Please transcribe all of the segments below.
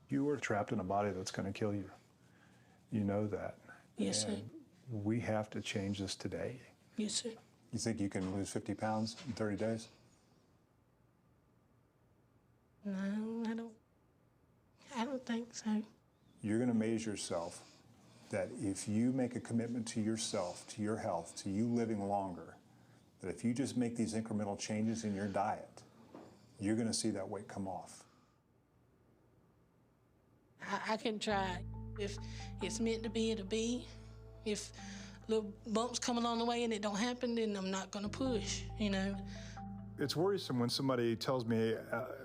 You are trapped in a body that's going to kill you. You know that. Yes, sir. And we have to change this today. Yes, sir. You think you can lose 50 pounds in 30 days? No, I don't think so. You're going to amaze yourself that if you make a commitment to yourself, to your health, to you living longer, that if you just make these incremental changes in your diet, you're going to see that weight come off. I can try. If it's meant to be, it'll be. If little bumps come along the way and it don't happen, then I'm not gonna push, you know. It's worrisome when somebody tells me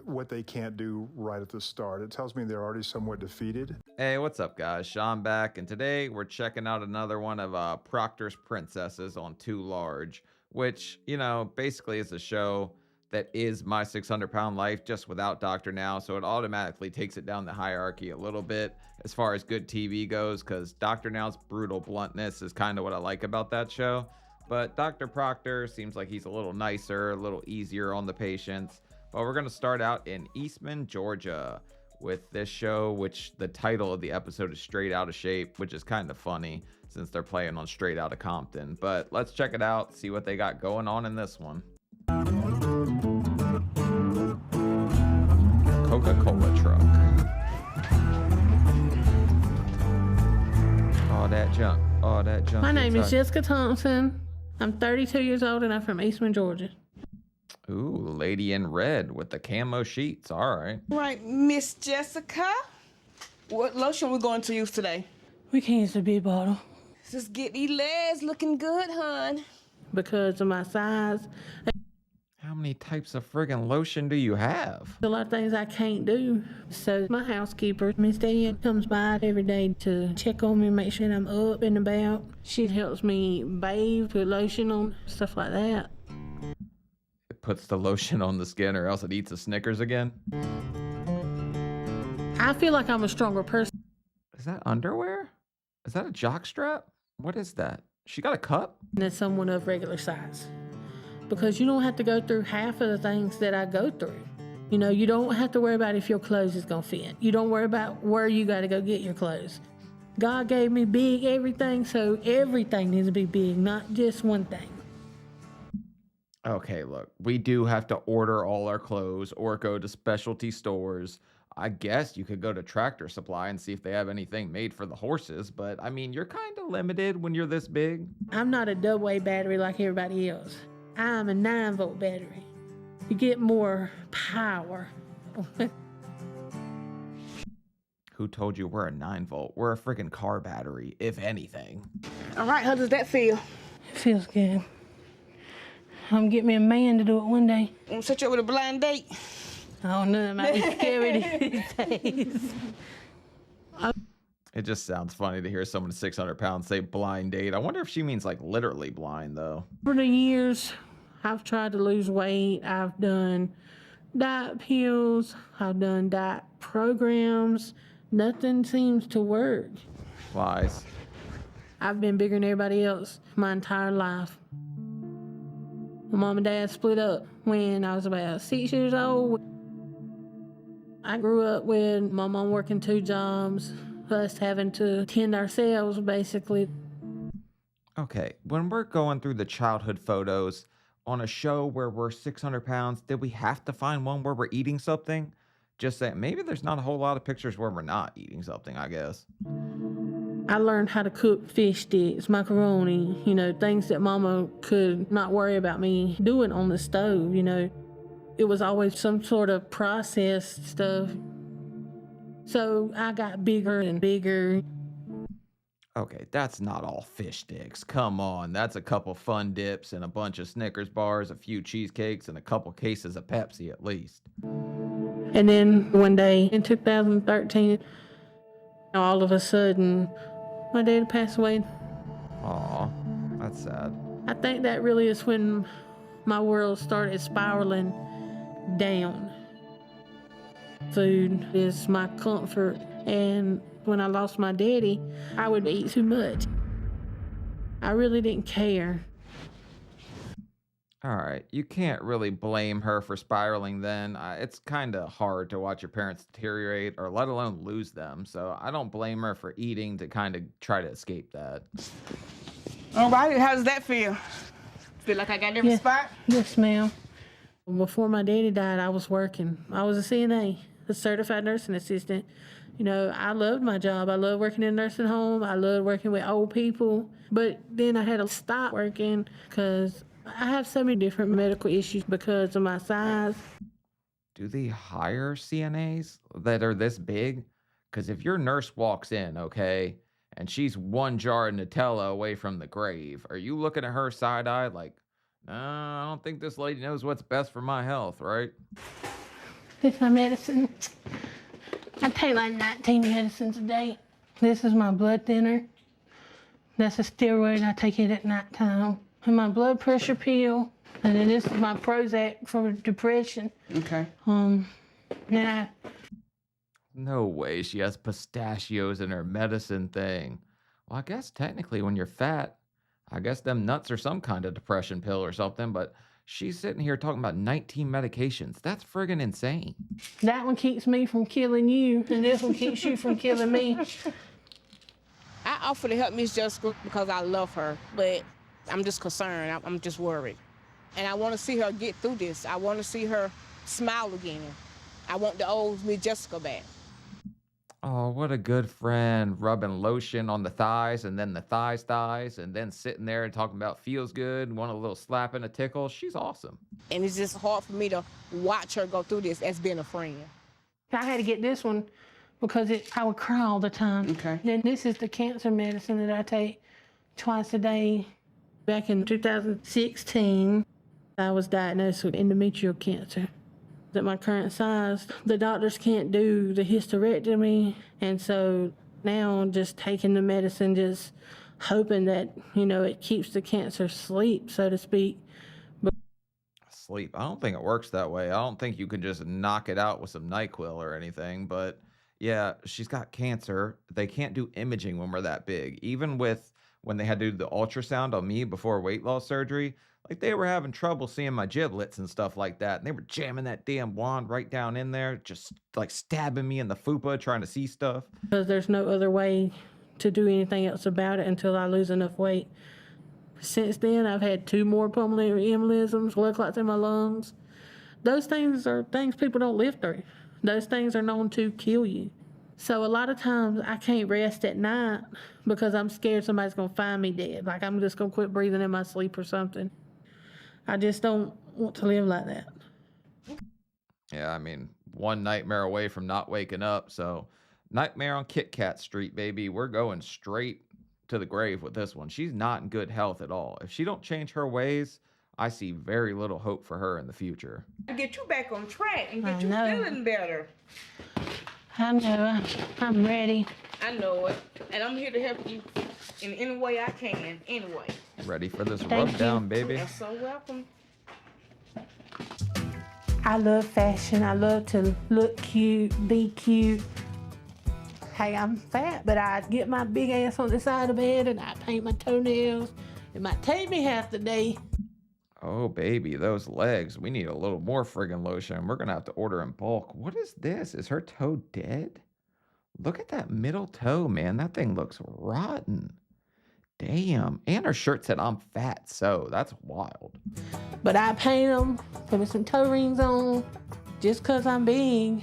what they can't do right at the start. It tells me they're already somewhat defeated. Hey, what's up, guys? Sean back, and today we're checking out another one of Proctor's Princesses on Too Large, which, you know, basically is a show that is My 600-Pound Life, just without Dr. Now, so it automatically takes it down the hierarchy a little bit as far as good TV goes, because Dr. Now's brutal bluntness is kind of what I like about that show. But Dr. Proctor seems like he's a little nicer, a little easier on the patients. But we're going to start out in Eastman, Georgia with this show, which the title of the episode is Straight Outta Shape, which is kind of funny since they're playing on Straight Outta Compton. But let's check it out, see what they got going on in this one. Coca-Cola truck. All that junk. All that junk. My name is Jessica Thompson. I'm 32 years old and I'm from Eastman, Georgia. Ooh, lady in red with the camo sheets. All right. Right, Miss Jessica. What lotion we going to use today? We can use the big bottle. Just get these legs looking good, hon. Because of my size, How many types of friggin' lotion do you have? a lot of things I can't do. So my housekeeper, Miss Dan, comes by every day to check on me, make sure I'm up and about. She helps me bathe, put lotion on, stuff like that. It puts the lotion on the skin or else it eats a Snickers again? I feel like I'm a stronger person. Is that underwear? Is that a jock strap? What is that? She got a cup? Than someone of regular size. Because you don't have to go through half of the things that I go through. You know, you don't have to worry about if your clothes is gonna fit. You don't worry about where you gotta go get your clothes. God gave me big everything, so everything needs to be big, not just one thing. Okay, look, we do have to order all our clothes or go to specialty stores. I guess you could go to Tractor Supply and see if they have anything made for the horses, but I mean, you're kind of limited when you're this big. I'm not a double A battery like everybody else. I'm a 9-volt battery. You get more power. Who told you we're a 9-volt? We're a freaking car battery, if anything. All right, how does that feel? It feels good. I'm getting me a man to do it one day. Want to set you up with a blind date? Oh no, that might be scary these days. It just sounds funny to hear someone 600 pounds say blind date. I wonder if she means like literally blind though. Over the years, I've tried to lose weight. I've done diet pills. I've done diet programs. Nothing seems to work. Lies. I've been bigger than everybody else my entire life. My mom and dad split up when I was about 6 years old. I grew up with my mom working 2 jobs, us having to tend ourselves, basically. Okay, when we're going through the childhood photos on a show where we're 600 pounds, did we have to find one where we're eating something? Just saying, maybe there's not a whole lot of pictures where we're not eating something, I guess. I learned how to cook fish sticks, macaroni, you know, things that mama could not worry about me doing on the stove, you know. It was always some sort of processed stuff. So I got bigger and bigger. Okay, that's not all fish sticks. Come on, that's a couple fun dips and a bunch of Snickers bars, a few cheesecakes, and a couple cases of Pepsi at least. And then one day in 2013, all of a sudden, my dad passed away. Aw, that's sad. I think that really is when my world started spiraling down. Food is my comfort, and when I lost my daddy, I would eat too much. I really didn't care. All right, you can't really blame her for spiraling then. It's kind of hard to watch your parents deteriorate or let alone lose them. So I don't blame her for eating to kind of try to escape that. All right, how does that feel? Feel like I got every Yeah. spot? Yes, ma'am. Before my daddy died, I was working. I was a CNA, a certified nursing assistant. You know, I loved my job. I loved working in a nursing home. I loved working with old people. But then I had to stop working because I have so many different medical issues because of my size. Do they hire CNAs that are this big? Because if your nurse walks in, okay, and she's one jar of Nutella away from the grave, are you looking at her side eye like, I don't think this lady knows what's best for my health, right? This is my medicine. I take like 19 medicines a day. This is my blood thinner. That's a steroid. I take it at nighttime. And my blood pressure pill. And then this is my Prozac for depression. Okay. Then I No way she has pistachios in her medicine thing. Well, I guess technically when you're fat, I guess them nuts are some kind of depression pill or something, but she's sitting here talking about 19 medications. That's friggin' insane. that one keeps me from killing you, and this one keeps you from killing me. I offer to help Miss Jessica because I love her, but I'm just concerned. I'm just worried. And I want to see her get through this. I want to see her smile again. I want the old Miss Jessica back. Oh, what a good friend, rubbing lotion on the thighs and then the thighs, and then sitting there and talking about feels good, want a little slap and a tickle. She's awesome. And it's just hard for me to watch her go through this as being a friend. I had to get this one because I would cry all the time. Okay. Then this is the cancer medicine that I take twice a day. Back in 2016, I was diagnosed with endometrial cancer. At my current size, the doctors can't do the hysterectomy, and so now I'm just taking the medicine, just hoping that, you know, it keeps the cancer asleep, so to speak. Sleep. I don't think it works that way. I don't think you can just knock it out with some NyQuil or anything. But yeah, she's got cancer. They can't do imaging when we're that big. Even with when they had to do the ultrasound on me before weight loss surgery, like they were having trouble seeing my giblets and stuff like that. And they were jamming that damn wand right down in there, just like stabbing me in the fupa, trying to see stuff. Because there's no other way to do anything else about it until I lose enough weight. Since then, I've had 2 more pulmonary embolisms, blood clots in my lungs. Those things are things people don't live through. Those things are known to kill you. So a lot of times I can't rest at night because I'm scared somebody's going to find me dead. Like I'm just going to quit breathing in my sleep or something. I just don't want to live like that. Yeah, I mean, one nightmare away from not waking up. So, nightmare on Kit Kat Street, baby. We're going straight to the grave with this one. She's not in good health at all. If she don't change her ways, I see very little hope for her in the future. To get you back on track and get I you know. feeling better. I know. I'm ready. I know it. And I'm here to help you in any way I can, anyway. Ready for this Thank rub down, baby? You're so welcome. I love fashion. I love to look cute, be cute. Hey, I'm fat, but I get my big ass on the side of the bed and I paint my toenails. It might take me half the day. Oh, baby, those legs. We need a little more friggin' lotion. We're gonna have to order in bulk. What is this? Is her toe dead? Look at that middle toe, man. That thing looks rotten. Damn. And her shirt said, I'm fat, so that's wild. But I paint them, put me some toe rings on, just 'cause I'm big.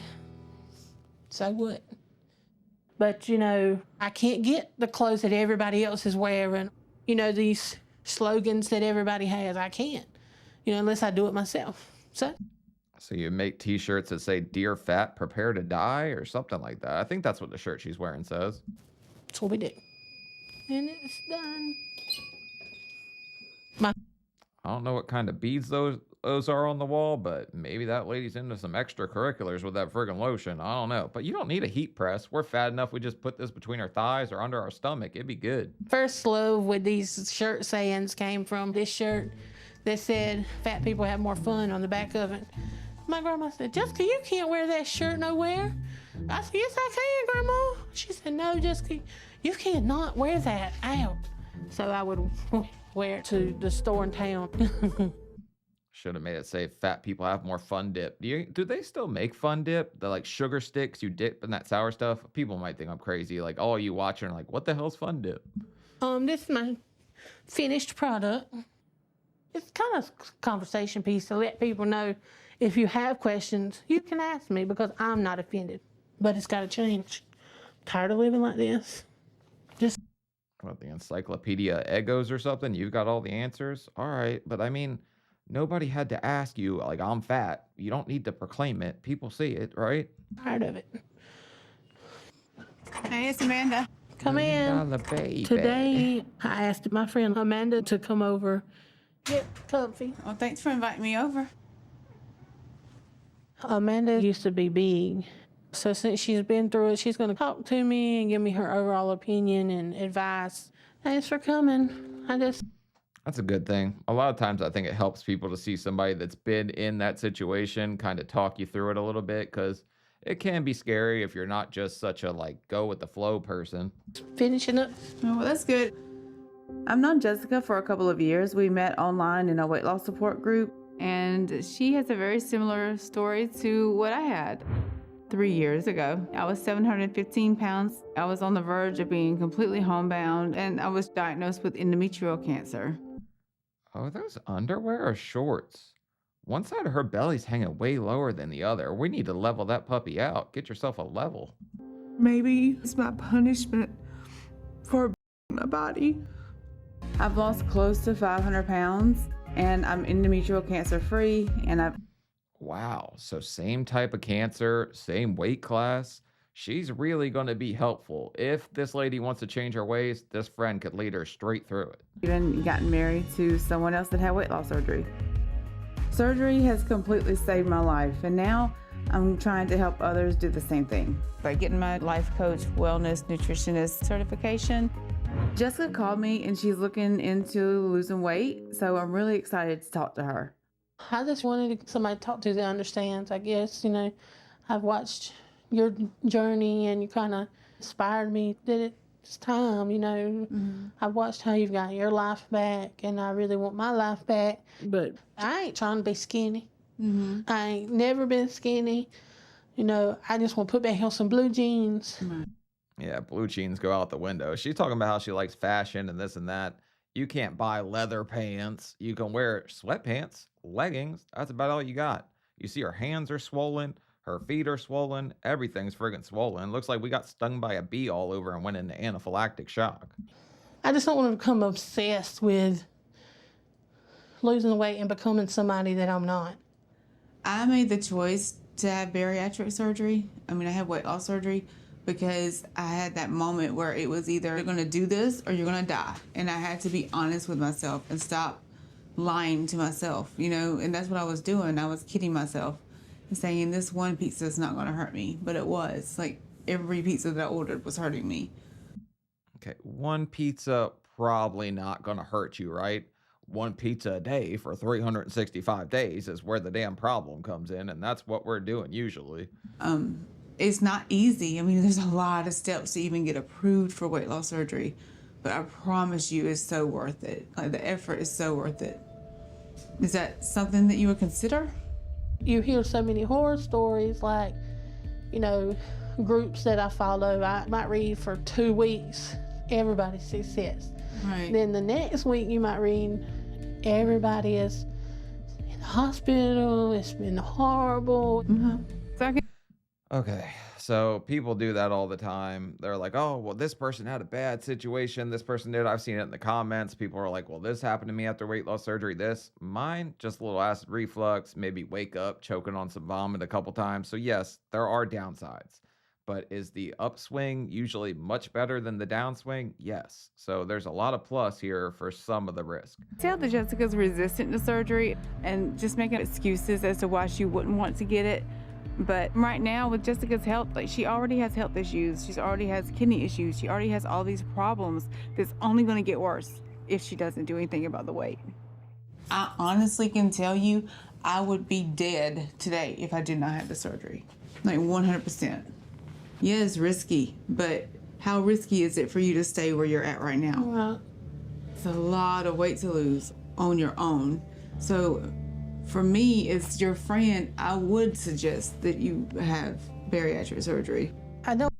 So what? But, you know, I can't get the clothes that everybody else is wearing. You know, these slogans that everybody has, I can't, you know, unless I do it myself. So you make t-shirts that say, Dear Fat, prepare to die, or something like that. I think that's what the shirt she's wearing says. that's what we do. And it's done. I don't know what kind of beads those are on the wall, but maybe that lady's into some extracurriculars with that friggin' lotion. I don't know. But you don't need a heat press. We're fat enough. We just put this between our thighs or under our stomach. It'd be good. First love with these shirt sayings came from this shirt that said, fat people have more fun on the back of it. My grandma said, Jessica, you can't wear that shirt nowhere. I said, yes, I can, Grandma. She said, no, Jessica, you cannot wear that out. So I would wear it to the store in town. Should have made it say fat people have more fun dip. Do they still make fun dip? The like sugar sticks you dip in that sour stuff? People might think I'm crazy. Like all you watching are like, what the hell's fun dip? This is my finished product. It's kind of a conversation piece to let people know if you have questions, you can ask me because I'm not offended. But it's got to change. Tired of living like this. Just What, the Encyclopedia Egos or something? You've got all the answers? All right. But I mean, nobody had to ask you, like, I'm fat. You don't need to proclaim it. People see it, right? tired of it. Hey, it's Amanda. Come in. $1 million baby. Today, I asked my friend Amanda to come over, get comfy. Well, thanks for inviting me over. Amanda used to be big. So since she's been through it, she's going to talk to me and give me her overall opinion and advice. Thanks for coming. That's a good thing. A lot of times I think it helps people to see somebody that's been in that situation kind of talk you through it a little bit, because it can be scary if you're not just such a like go with the flow person. Finishing up. Oh, well, that's good. I've known Jessica for a couple of years. We met online in a weight loss support group, and she has a very similar story to what I had. 3 years ago, I was 715 pounds. I was on the verge of being completely homebound, and I was diagnosed with endometrial cancer. Oh, are those underwear or shorts? One side of her belly's hanging way lower than the other. We need to level that puppy out. Get yourself a level. Maybe it's my punishment for my body. I've lost close to 500 pounds, and I'm endometrial cancer free, and I've Wow. So same type of cancer, same weight class. She's really going to be helpful. If this lady wants to change her ways, this friend could lead her straight through it. even gotten married to someone else that had weight loss surgery. Surgery has completely saved my life, and now I'm trying to help others do the same thing. By getting my life coach, wellness, nutritionist certification. Jessica called me and she's looking into losing weight, so I'm really excited to talk to her. I just wanted somebody to talk to that understands, I guess. I've watched your journey and you kind of inspired me that it's time, I've watched how you've got your life back and I really want my life back. But I ain't trying to be skinny. I ain't never been skinny. I just want to put back on some blue jeans. Yeah, blue jeans go out the window. She's talking about how she likes fashion and this and that. You can't buy leather pants. You can wear sweatpants, leggings. That's about all you got. You see her hands are swollen. Her feet are swollen. Everything's friggin' swollen. Looks like we got stung by a bee all over and went into anaphylactic shock. I just don't want to become obsessed with losing weight and becoming somebody that I'm not. I made the choice to have bariatric surgery. I had weight loss surgery because I had that moment where it was either you're gonna do this or you're gonna die. And I had to be honest with myself and stop lying to myself, and that's what I was doing. I was kidding myself and saying this one pizza is not gonna hurt me, but it was. Like every pizza that I ordered was hurting me. Okay, one pizza probably not gonna hurt you, right? One pizza a day for 365 days is where the damn problem comes in, and that's what we're doing usually. It's not easy. There's a lot of steps to even get approved for weight loss surgery, but I promise you it's so worth it. Like the effort is so worth it. Is that something that you would consider? You hear so many horror stories, like, groups that I follow. I might read for 2 weeks, everybody's success. Right. Then the next week you might read, everybody is in the hospital, it's been horrible. So I can Okay, so people do that all the time. They're like, oh, well, this person had a bad situation. This person did. I've seen it in the comments. People are like, well, this happened to me after weight loss surgery. Mine, just a little acid reflux, maybe wake up choking on some vomit a couple times. So yes, there are downsides. But is the upswing usually much better than the downswing? Yes. So there's a lot of plus here for some of the risk. tell that Jessica's resistant to surgery and just making excuses as to why she wouldn't want to get it. But right now with Jessica's health, she already has health issues. She already has kidney issues. She already has all these problems that's only going to get worse if she doesn't do anything about the weight. I honestly can tell you I would be dead today if I did not have the surgery. 100%. Yeah, it's risky, but how risky is it for you to stay where you're at right now? Right. It's a lot of weight to lose on your own. So For me, as your friend, I would suggest that you have bariatric surgery. I don't.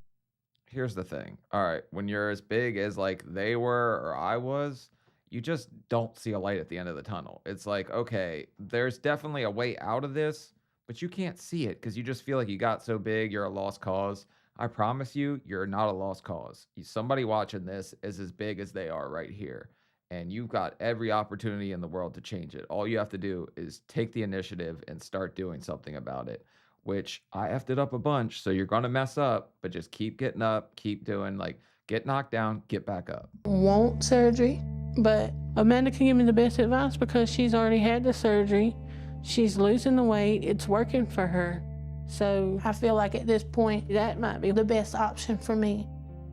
Here's the thing. All right, when you're as big as like they were or I was, you just don't see a light at the end of the tunnel. It's like, okay, there's definitely a way out of this, but you can't see it because you just feel like you got so big, you're a lost cause. I promise you, you're not a lost cause. Somebody watching this is as big as they are right here. And you've got every opportunity in the world to change it. All you have to do is take the initiative and start doing something about it, which I effed it up a bunch. So you're going to mess up, but just keep getting up, keep doing, like, get knocked down, get back up. Want surgery, but Amanda can give me the best advice because she's already had the surgery. She's losing the weight. It's working for her. So I feel like at this point, that might be the best option for me.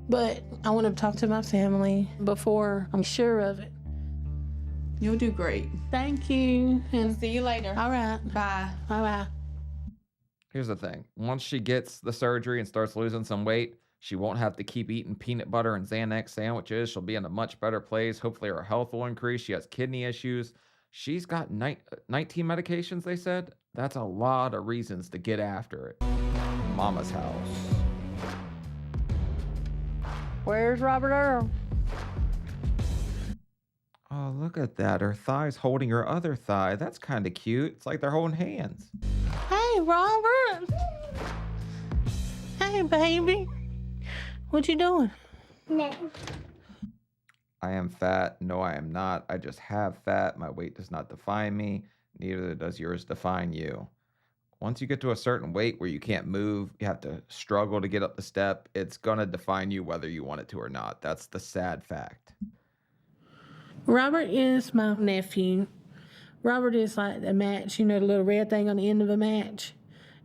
But I want to talk to my family before I'm sure of it. You'll do great. Thank you. And See you later. all right. Bye. Bye-bye. Here's the thing. Once she gets the surgery and starts losing some weight, she won't have to keep eating peanut butter and Xanax sandwiches. She'll be in a much better place. Hopefully her health will increase. She has kidney issues. She's got 19 medications, they said. That's a lot of reasons to get after it. Mama's house. Where's Robert Earl? Oh, look at that. Her thigh's holding her other thigh. That's kind of cute. It's like they're holding hands. Hey, Robert. Hey, baby. What you doing? No. I am fat. No, I am not. I just have fat. My weight does not define me. Neither does yours define you. Once you get to a certain weight where you can't move, you have to struggle to get up the step, it's going to define you whether you want it to or not. That's the sad fact. Robert is my nephew. Robert is like a match, you know, the little red thing on the end of a match.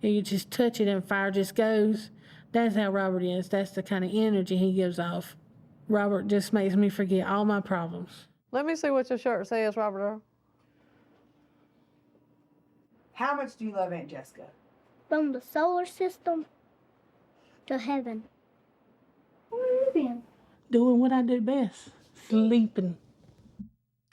And you just touch it and fire just goes. That's how Robert is. That's the kind of energy he gives off. Robert just makes me forget all my problems. Let me see what your shirt says, Robert Earl. How much do you love Aunt Jessica? From the solar system to heaven. Where have you been? Doing what I do best, sleeping.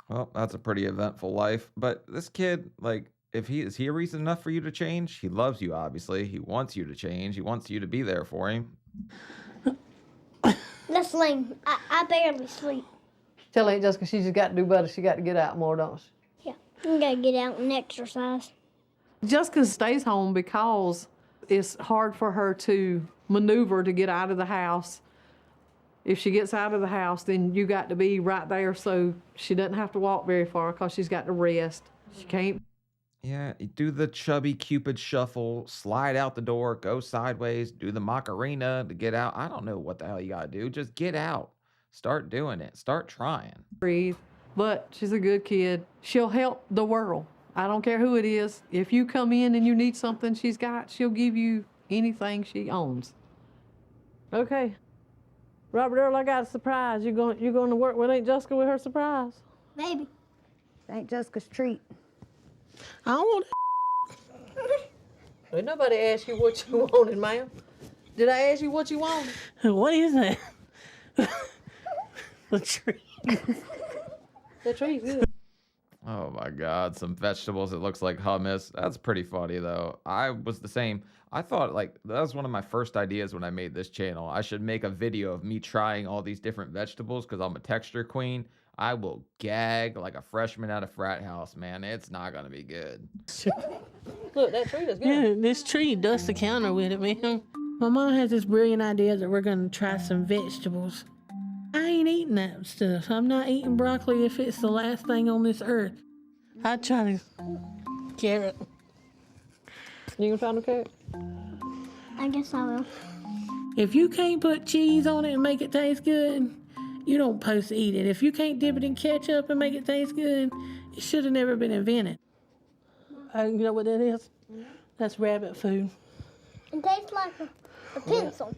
Well, that's a pretty eventful life. But this kid, like, is he a reason enough for you to change? He loves you, obviously. He wants you to change. He wants you to be there for him. That's lame. I barely sleep. Tell Aunt Jessica she just got to do better. She got to get out more, don't she? Yeah, you gotta get out and exercise. Jessica stays home because it's hard for her to maneuver to get out of the house. If she gets out of the house, then you got to be right there so she doesn't have to walk very far because she's got to rest. She can't. Yeah, you do the chubby Cupid shuffle, slide out the door, go sideways, do the Macarena to get out. I don't know what the hell you got to do. Just get out. Start doing it. Start trying. Breathe. But she's a good kid. She'll help the world. I don't care who it is. If you come in and you need something she'll give you anything she owns. Okay. Robert Earl, I got a surprise. You going to work with Aunt Jessica with her surprise? Maybe. Aunt Jessica's treat. I don't want Ain't nobody asked you what you wanted, ma'am. Did I ask you what you wanted? What is that? A tree. That tree's good. Oh my God, some vegetables. It looks like hummus. That's pretty funny though. I was the same. I thought like that was one of my first ideas when I made this channel. I should make a video of me trying all these different vegetables because I'm a texture queen. I will gag like a freshman at a frat house, man. It's not gonna be good. Look, that tree is good. Yeah, this tree dusts the counter with it, man. My mom has this brilliant idea that we're gonna try some vegetables. I ain't eating that stuff. I'm not eating broccoli if it's the last thing on this earth. I try to carrot. You gonna try no carrot? I guess I will. If you can't put cheese on it and make it taste good, you don't supposed to eat it. If you can't dip it in ketchup and make it taste good, it should have never been invented. You know what that is? That's rabbit food. It tastes like a pencil.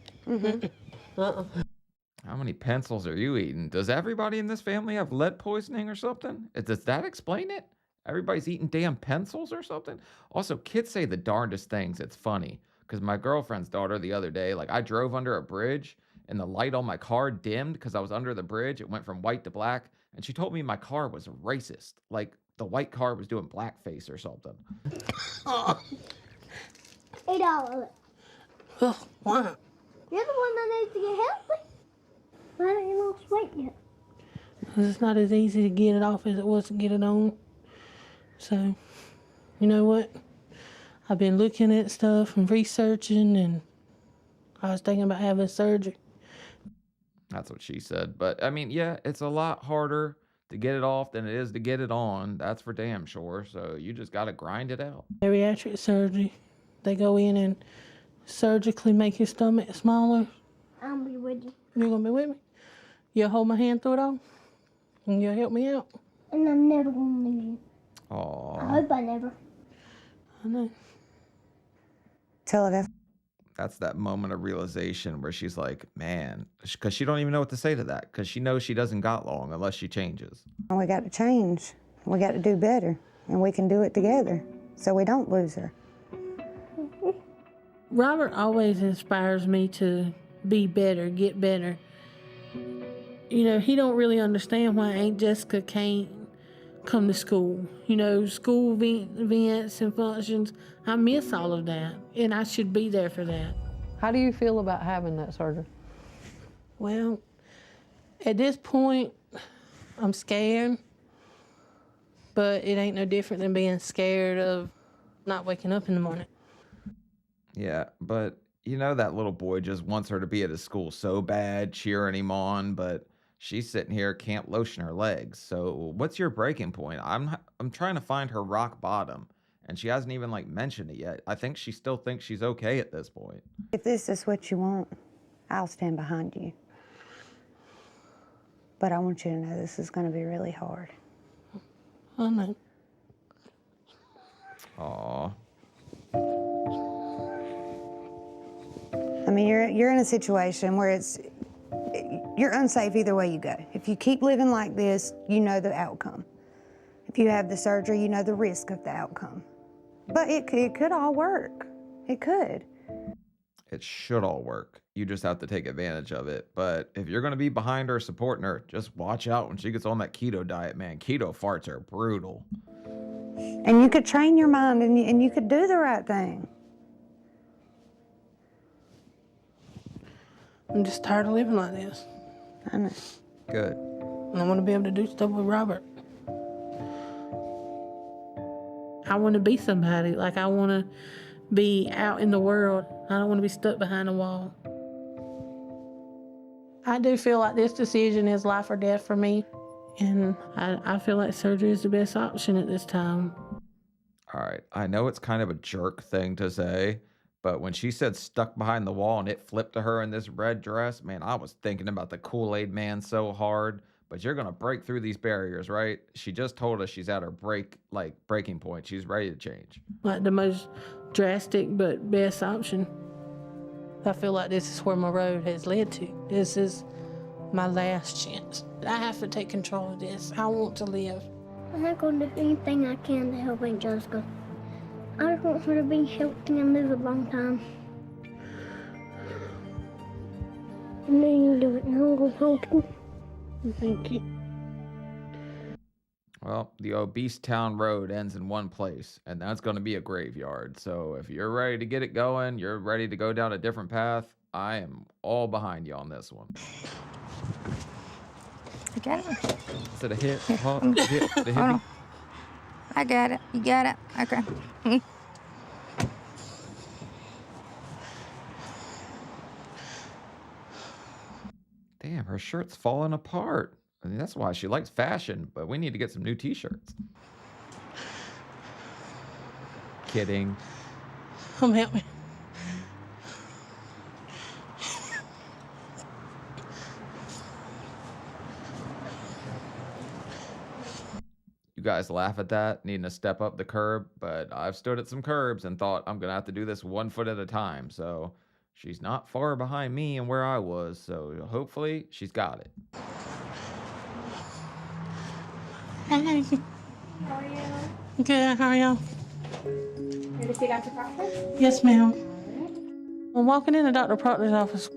How many pencils are you eating? Does everybody in this family have lead poisoning or something? Does that explain it? Everybody's eating damn pencils or something? Also, kids say the darndest things. It's funny. Because my girlfriend's daughter the other day, like I drove under a bridge and the light on my car dimmed because I was under the bridge. It went from white to black. And she told me my car was racist. Like, the white car was doing blackface or something. Eat all of it. Ugh, why? You're the one that needs to get healthy. Why don't you lose weight yet? 'Cause it's not as easy to get it off as it was to get it on. So, you know what? I've been looking at stuff and researching, and I was thinking about having surgery. That's what she said. But I mean, yeah, it's a lot harder to get it off than it is to get it on. That's for damn sure. So you just got to grind it out. Bariatric surgery. They go in and surgically make your stomach smaller. I'll be with you. You gonna be with me? You'll hold my hand through it all? And you'll help me out? And I'm never gonna leave you. I Aw, hope I never. I know. Tell it. that's that moment of realization where she's like, man, because she don't even know what to say to that, because she knows she doesn't got long unless she changes. We got to change. We got to do better, and we can do it together, so we don't lose her. Robert always inspires me to be better, get better. You know, he don't really understand why Aunt Jessica can't come to school. You know, school events and functions. I miss all of that, and I should be there for that. How do you feel about having that surgery? Well, at this point, I'm scared, but it ain't no different than being scared of not waking up in the morning. Yeah, but you know that little boy just wants her to be at his school so bad, cheering him on, but she's sitting here can't lotion her legs. So what's your breaking point? I'm trying to find her rock bottom, and she hasn't even like mentioned it yet. I think she still thinks she's okay at this point. If this is what you want, I'll stand behind you. But I want you to know this is going to be really hard. I know. Aw. I mean, you're in a situation where you're unsafe either way you go. If you keep living like this, you know the outcome. If you have the surgery, you know the risk of the outcome. But it could all work. It could. It should all work. You just have to take advantage of it. But if you're going to be behind her, supporting her, just watch out when she gets on that keto diet, man. Keto farts are brutal. And you could train your mind, and you could do the right thing. I'm just tired of living like this. I know. Good. And I want to be able to do stuff with Robert. I want to be somebody. Like, I want to be out in the world. I don't want to be stuck behind a wall. I do feel like this decision is life or death for me. And I feel like surgery is the best option at this time. All right. I know it's kind of a jerk thing to say, but when she said stuck behind the wall and it flipped to her in this red dress, man, I was thinking about the Kool-Aid man so hard. But you're going to break through these barriers, right? She just told us she's at her breaking point. She's ready to change. Like the most drastic but best option. I feel like this is where my road has led to. This is my last chance. I have to take control of this. I want to live. I'm not going to do anything I can to help Aunt Jessica. I just want her to be healthy and live a long time. And then you do it, and I'm going to help you. Thank you. Well, the obese town road ends in one place, and that's going to be a graveyard. So if you're ready to get it going, you're ready to go down a different path, I am all behind you on this one. I got it. Is it a hit? Hit? The hit? Hold on. I got it. You got it. Okay. Damn, her shirt's falling apart. I mean, that's why she likes fashion, but we need to get some new t-shirts. Kidding. Come help me. You guys laugh at that, needing to step up the curb, but I've stood at some curbs and thought I'm going to have to do this 1 foot at a time. So she's not far behind me and where I was. So hopefully she's got it. Hey. How are you? Good, how are y'all? Here to see Dr. Proctor? Yes, ma'am. I'm walking into Dr. Proctor's office.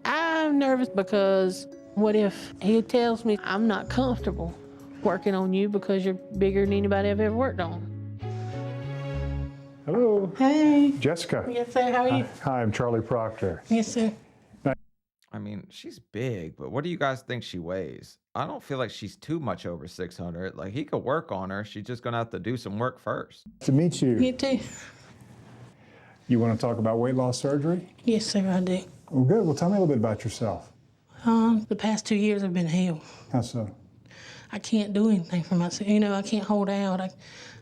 I'm nervous because what if he tells me I'm not comfortable? working on you because you're bigger than anybody I've ever worked on. Hello. Hey. Jessica. Yes, sir. How are you? Hi, I'm Charlie Proctor. Yes, sir. I mean, she's big, but what do you guys think she weighs? I don't feel like she's too much over 600. Like, he could work on her. She's just going to have to do some work first. To meet you. You too. You want to talk about weight loss surgery? Yes, sir, I do. Well, good. Well, tell me a little bit about yourself. The past 2 years have been hell. How so? I can't do anything for myself. You know, I can't hold out.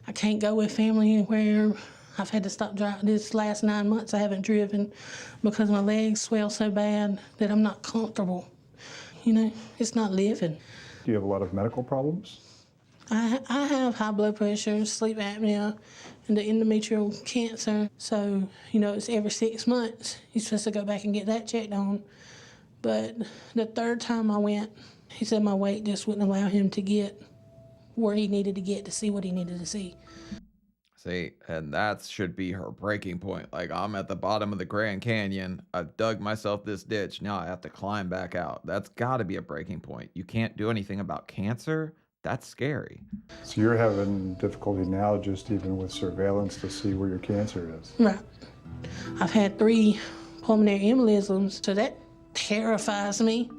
I can't go with family anywhere. I've had to stop driving. This last 9 months I haven't driven because my legs swell so bad that I'm not comfortable. You know, it's not living. Do you have a lot of medical problems? I have high blood pressure, sleep apnea, and the endometrial cancer. So, you know, it's every 6 months. You're supposed to go back and get that checked on. But the third time I went, he said my weight just wouldn't allow him to get where he needed to get to see what he needed to see. See, and that should be her breaking point. Like, I'm at the bottom of the Grand Canyon. I've dug myself this ditch. Now I have to climb back out. That's got to be a breaking point. You can't do anything about cancer. That's scary. So you're having difficulty now just even with surveillance to see where your cancer is. Right. I've had 3 pulmonary embolisms, so that terrifies me.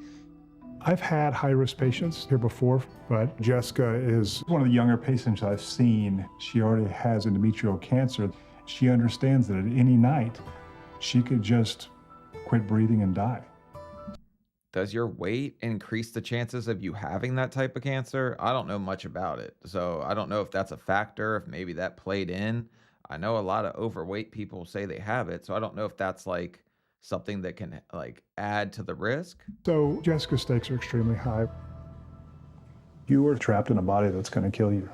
I've had high-risk patients here before, but Jessica is one of the younger patients I've seen. She already has endometrial cancer. She understands that at any night, she could just quit breathing and die. Does your weight increase the chances of you having that type of cancer? I don't know much about it, so I don't know if that's a factor, if maybe that played in. I know a lot of overweight people say they have it, so I don't know if that's like something that can like add to the risk. So Jessica's stakes are extremely high. You are trapped in a body that's going to kill you.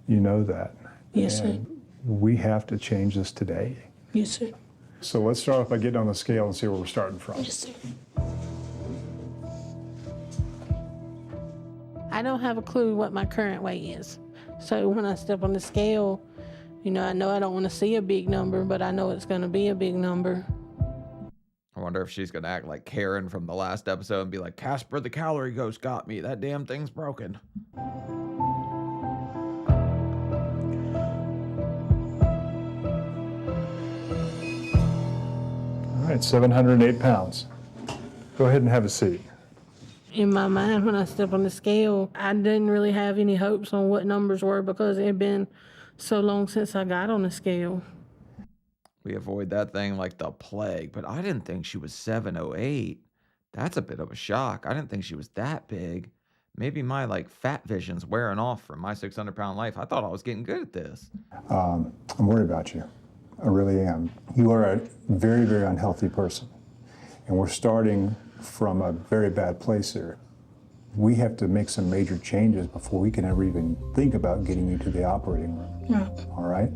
You know that. Yes, sir. And we have to change this today. Yes, sir. So let's start off by getting on the scale and see where we're starting from. Yes, sir. I don't have a clue what my current weight is. So when I step on the scale, you know I don't want to see a big number, but I know it's going to be a big number. I wonder if she's going to act like Karen from the last episode and be like, Casper the calorie ghost got me. That damn thing's broken. All right, 708 pounds. Go ahead and have a seat. In my mind, when I step on the scale, I didn't really have any hopes on what numbers were because it had been so long since I got on the scale. We avoid that thing like the plague, but I didn't think she was 708. That's a bit of a shock. I didn't think she was that big. Maybe my like fat vision's wearing off from my 600-pound life. I thought I was getting good at this. I'm worried about you. I really am. You are a very, very unhealthy person. And we're starting from a very bad place here. We have to make some major changes before we can ever even think about getting you to the operating room. Yeah. All right?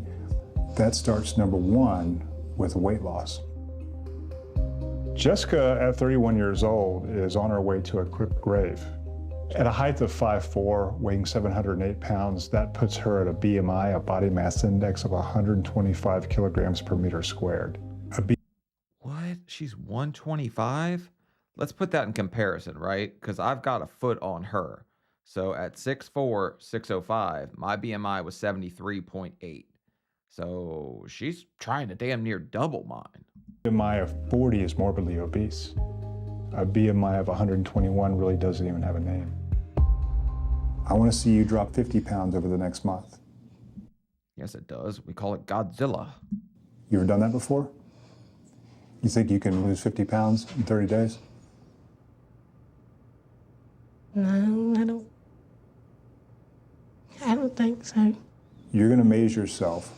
That starts, number one, with weight loss. Jessica, at 31 years old, is on her way to a quick grave. At a height of 5'4", weighing 708 pounds, that puts her at a BMI, a body mass index of 125 kilograms per meter squared. What? She's 125? Let's put that in comparison, right? Because I've got a foot on her. So at 6'4", 605, my BMI was 73.8. So she's trying to damn near double mine. A BMI of 40 is morbidly obese. A BMI of 121 really doesn't even have a name. I want to see you drop 50 pounds over the next month. Yes, it does. We call it Godzilla. You ever done that before? You think you can lose 50 pounds in 30 days? No, I don't think so. You're going to amaze yourself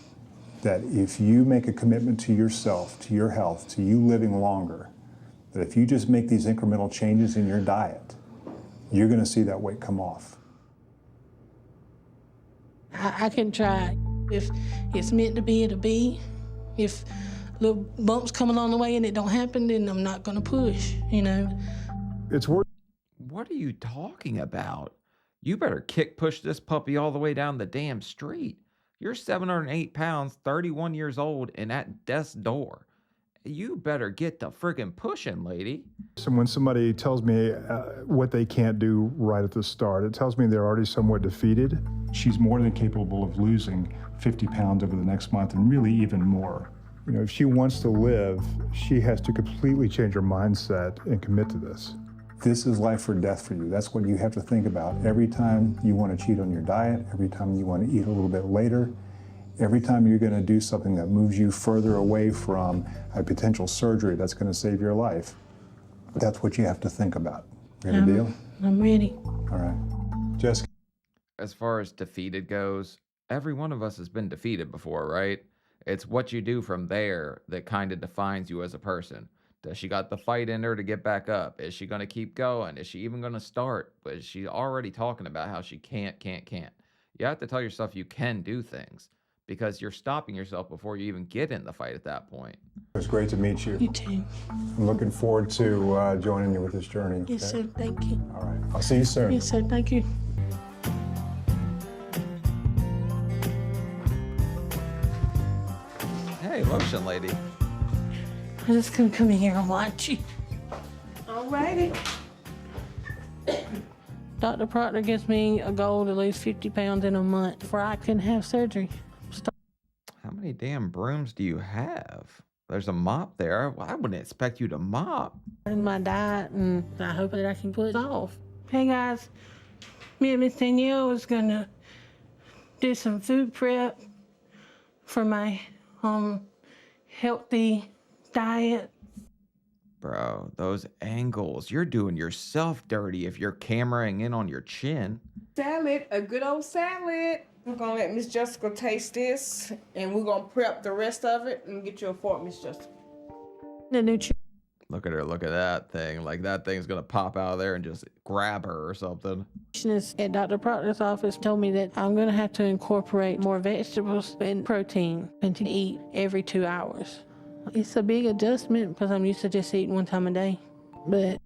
that if you make a commitment to yourself, to your health, to you living longer, that if you just make these incremental changes in your diet, you're going to see that weight come off. I can try. If it's meant to be, it'll be. If little bumps come along the way and it don't happen, then I'm not going to push, you know. It's worth. What are you talking about? You better push this puppy all the way down the damn street. You're 708 pounds, 31 years old, and at death's door. You better get the friggin' pushing, lady. So when somebody tells me what they can't do right at the start, it tells me they're already somewhat defeated. She's more than capable of losing 50 pounds over the next month, and really even more. You know, if she wants to live, she has to completely change her mindset and commit to this. This is life or death for you. That's what you have to think about every time you want to cheat on your diet, every time you want to eat a little bit later, every time you're going to do something that moves you further away from a potential surgery that's going to save your life. That's what you have to think about. Ready to deal? I'm ready. All right. Jessica. As far as defeated goes, every one of us has been defeated before, right? It's what you do from there that kind of defines you as a person. Does she got the fight in her to get back up? Is she going to keep going? Is she even going to start? But is she already talking about how she can't? You have to tell yourself you can do things because you're stopping yourself before you even get in the fight at that point. It was great to meet you. You too. I'm looking forward to joining you with this journey. Yes, okay? sir. Thank you. All right. I'll see you soon. Yes, sir. Thank you. Hey, lotion lady. I'm just gonna come in here and watch you. All righty. Dr. Proctor gives me a goal to lose 50 pounds in a month before I can have surgery. How many damn brooms do you have? There's a mop there. I wouldn't expect you to mop. In my diet, and I hope that I can pull it off. Hey guys, me and Miss Danielle is gonna do some food prep for my healthy diet. Bro, those angles, you're doing yourself dirty if you're cameraing in on your chin. Salad, a good old salad. We're gonna let Miss Jessica taste this, and we're gonna prep the rest of it and get you a fork, Miss Jessica. The nutrition Look at her, look at that thing. Like that thing's gonna pop out of there and just grab her or something. nutritionist at Dr. Proctor's office told me that I'm gonna have to incorporate more vegetables and protein and to eat every 2 hours. It's a big adjustment because I'm used to just eating one time a day. But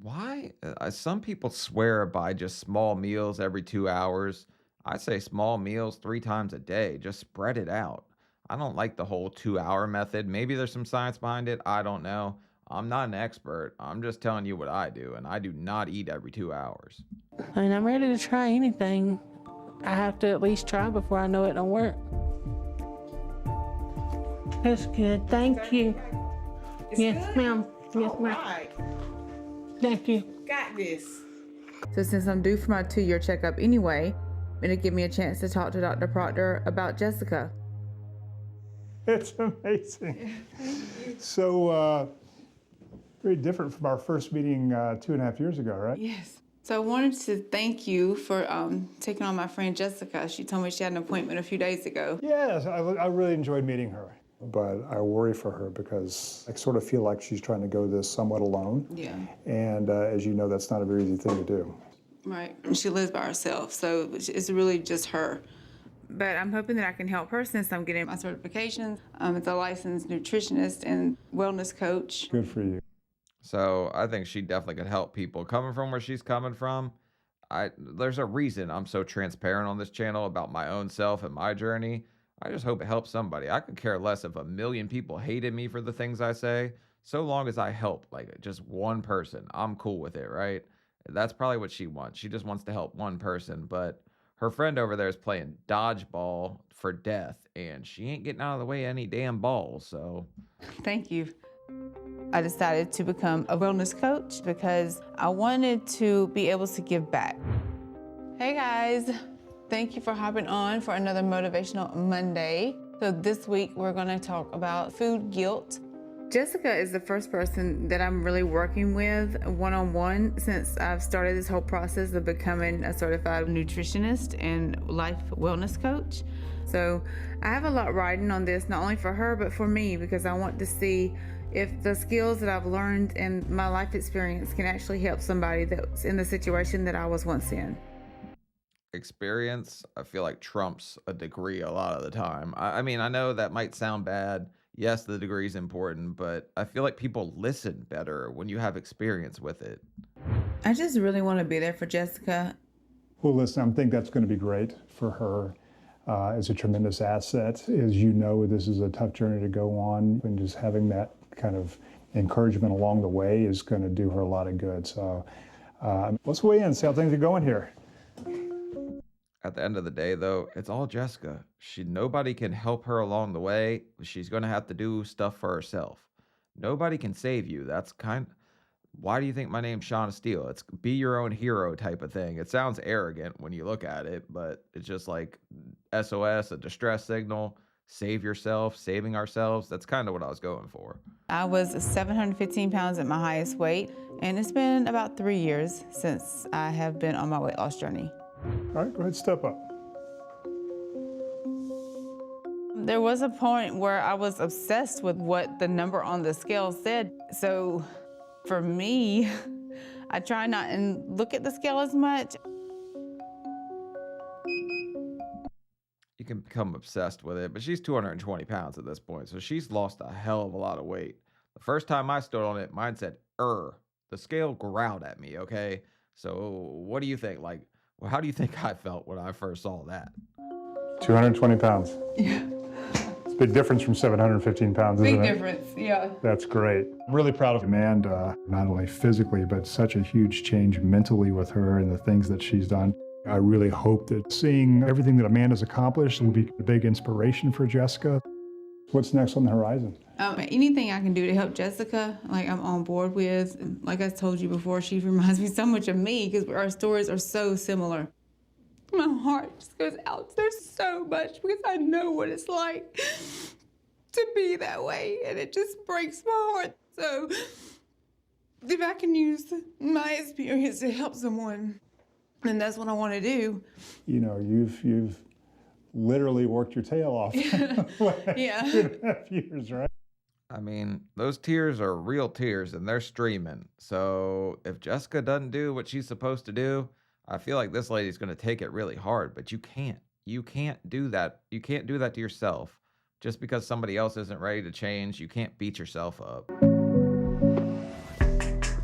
Why? Some people swear by just small meals every 2 hours. I say small meals 3 times a day. Just spread it out. I don't like the whole 2 hour method. Maybe there's some science behind it. I don't know. I'm not an expert. I'm just telling you what I do, and I do not eat every 2 hours. I mean, I'm ready to try anything. I have to at least try before I know it don't work. That's good. Thank you. Yes, ma'am. Yes, ma'am. Right. Thank you. Got this. So since I'm due for my 2-year checkup anyway, it'll give me a chance to talk to Dr. Proctor about Jessica. It's amazing. So, very different from our first meeting 2.5 years ago, right? Yes. So I wanted to thank you for taking on my friend Jessica. She told me she had an appointment a few days ago. Yes, I really enjoyed meeting her. But I worry for her because I sort of feel like she's trying to go this somewhat alone. Yeah. And as you know, that's not a very easy thing to do. Right. And she lives by herself, so it's really just her. But I'm hoping that I can help her since I'm getting my certification as a licensed nutritionist and wellness coach. Good for you. So I think she definitely could help people. Coming from where she's coming from, there's a reason I'm so transparent on this channel about my own self and my journey. I just hope it helps somebody. I could care less if 1,000,000 people hated me for the things I say. So long as I help, like just one person, I'm cool with it, right? That's probably what she wants. She just wants to help one person. But her friend over there is playing dodgeball for death, and she ain't getting out of the way of any damn balls, so. Thank you. I decided to become a wellness coach because I wanted to be able to give back. Hey guys. Thank you for hopping on for another Motivational Monday. So this week we're gonna talk about food guilt. Jessica is the first person that I'm really working with one-on-one since I've started this whole process of becoming a certified nutritionist and life wellness coach. So I have a lot riding on this, not only for her, but for me, because I want to see if the skills that I've learned and my life experience can actually help somebody that's in the situation that I was once in. Experience, I feel like trumps a degree a lot of the time. I mean, I know that might sound bad. Yes, the degree is important, but I feel like people listen better when you have experience with it. I just really want to be there for Jessica. Well, listen, I think that's going to be great for her. is a tremendous asset. As you know, this is a tough journey to go on, and just having that kind of encouragement along the way is going to do her a lot of good. So let's weigh in and see how things are going here. At the end of the day, though, it's all Jessica. Nobody can help her along the way. She's going to have to do stuff for herself. Nobody can save you. Why do you think my name's Seanofsteelyt? It's be your own hero type of thing. It sounds arrogant when you look at it, but it's just like SOS, a distress signal, save yourself, saving ourselves. That's kind of what I was going for. I was 715 pounds at my highest weight, and it's been about 3 years since I have been on my weight loss journey. All right, go ahead, step up. There was a point where I was obsessed with what the number on the scale said. So for me, I try not and look at the scale as much. You can become obsessed with it, but she's 220 pounds at this point, so she's lost a hell of a lot of weight. The first time I stood on it, mine said, The scale growled at me, okay? So what do you think? How do you think I felt when I first saw that? 220 pounds. Yeah. It's a big difference from 715 pounds, isn't it? Big difference, yeah. That's great. I'm really proud of Amanda, not only physically, but such a huge change mentally with her and the things that she's done. I really hope that seeing everything that Amanda's accomplished will be a big inspiration for Jessica. What's next on the horizon? Anything I can do to help Jessica, I'm on board with. Like I told you before, she reminds me so much of me because our stories are so similar. My heart just goes out there so much because I know what it's like to be that way, and it just breaks my heart. So if I can use my experience to help someone, then that's what I want to do. You know, you've literally worked your tail off. Yeah. 2.5 years, right? I mean, those tears are real tears and they're streaming. So if Jessica doesn't do what she's supposed to do, I feel like this lady's going to take it really hard, but you can't. You can't do that. You can't do that to yourself. Just because somebody else isn't ready to change, you can't beat yourself up.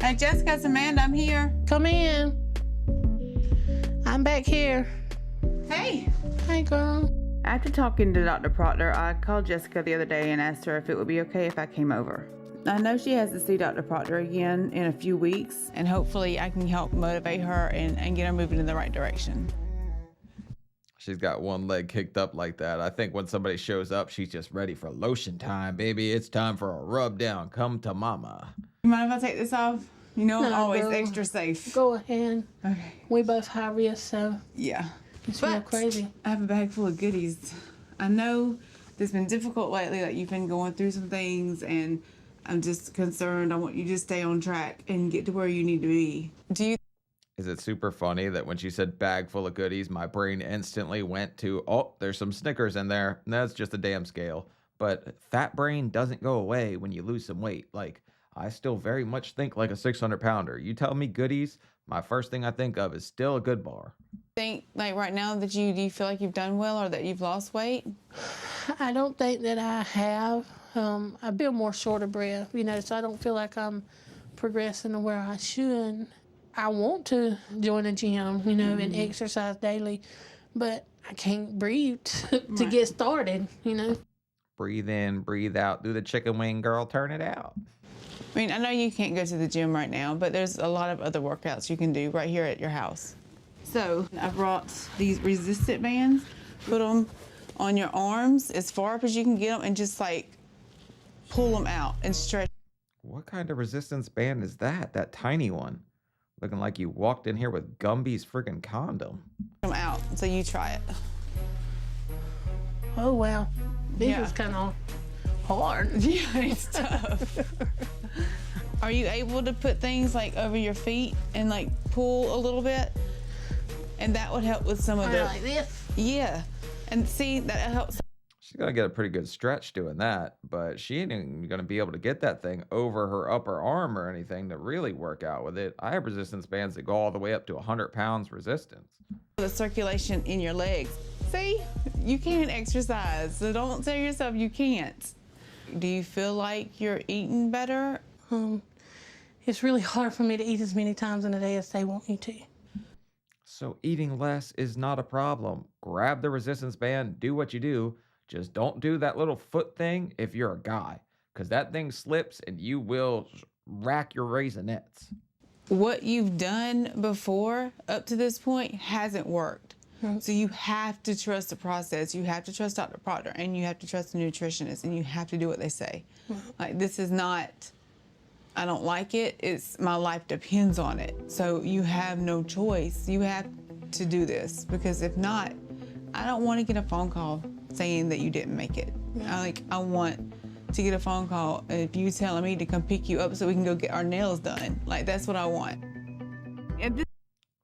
Hey, Jessica, it's Amanda. I'm here. Come in. I'm back here. Hey. Hey, girl. After talking to Dr. Proctor, I called Jessica the other day and asked her if it would be okay if I came over. I know she has to see Dr. Proctor again in a few weeks, and hopefully I can help motivate her and get her moving in the right direction. She's got one leg kicked up like that. I think when somebody shows up, she's just ready for lotion time, baby. It's time for a rub down. Come to mama. You mind if I take this off? You know, I'm always girl. extra safe. Go ahead. Okay. We both high risk, so Yeah. it's real crazy. I have a bag full of goodies. I know it's been difficult lately, you've been going through some things, and I'm just concerned. I want you to stay on track and get to where you need to be. Is it super funny that when she said bag full of goodies, my brain instantly went to, oh, there's some Snickers in there. And that's just a damn scale. But fat brain doesn't go away when you lose some weight. I still very much think like a 600-pounder. You tell me goodies, my first thing I think of is still a good bar. Think right now that do you feel like you've done well or that you've lost weight? I don't think that I have. I feel more short of breath, so I don't feel like I'm progressing to where I should. I want to join a gym, and exercise daily, but I can't breathe to get started, Breathe in, breathe out, do the chicken wing, girl, turn it out. I know you can't go to the gym right now, but there's a lot of other workouts you can do right here at your house. So I brought these resistant bands, put them on your arms as far up as you can get them, and just pull them out and stretch. What kind of resistance band is that? That tiny one. Looking like you walked in here with Gumby's freaking condom. Them out, so you try it. Oh, wow. This is kind of hard. Yeah, it's tough. Are you able to put things over your feet and pull a little bit? And that would help with some of the... Like this? Yeah. And see, that helps. She's gonna get a pretty good stretch doing that, but she ain't even gonna be able to get that thing over her upper arm or anything to really work out with it. I have resistance bands that go all the way up to 100 pounds resistance. The circulation in your legs. See, you can exercise, so don't tell yourself you can't. Do you feel like you're eating better? It's really hard for me to eat as many times in a day as they want you to. So eating less is not a problem. Grab the resistance band, do what you do. Just don't do that little foot thing if you're a guy, because that thing slips and you will rack your raisinets. What you've done before up to this point hasn't worked. So you have to trust the process. You have to trust Dr. Proctor, and you have to trust the nutritionist, and you have to do what they say. Like, this is not, I don't like it, it's my life depends on it. So you have no choice. You have to do this, because if not, I don't want to get a phone call saying that you didn't make it. I want to get a phone call if you telling me to come pick you up so we can go get our nails done. Like, that's what I want.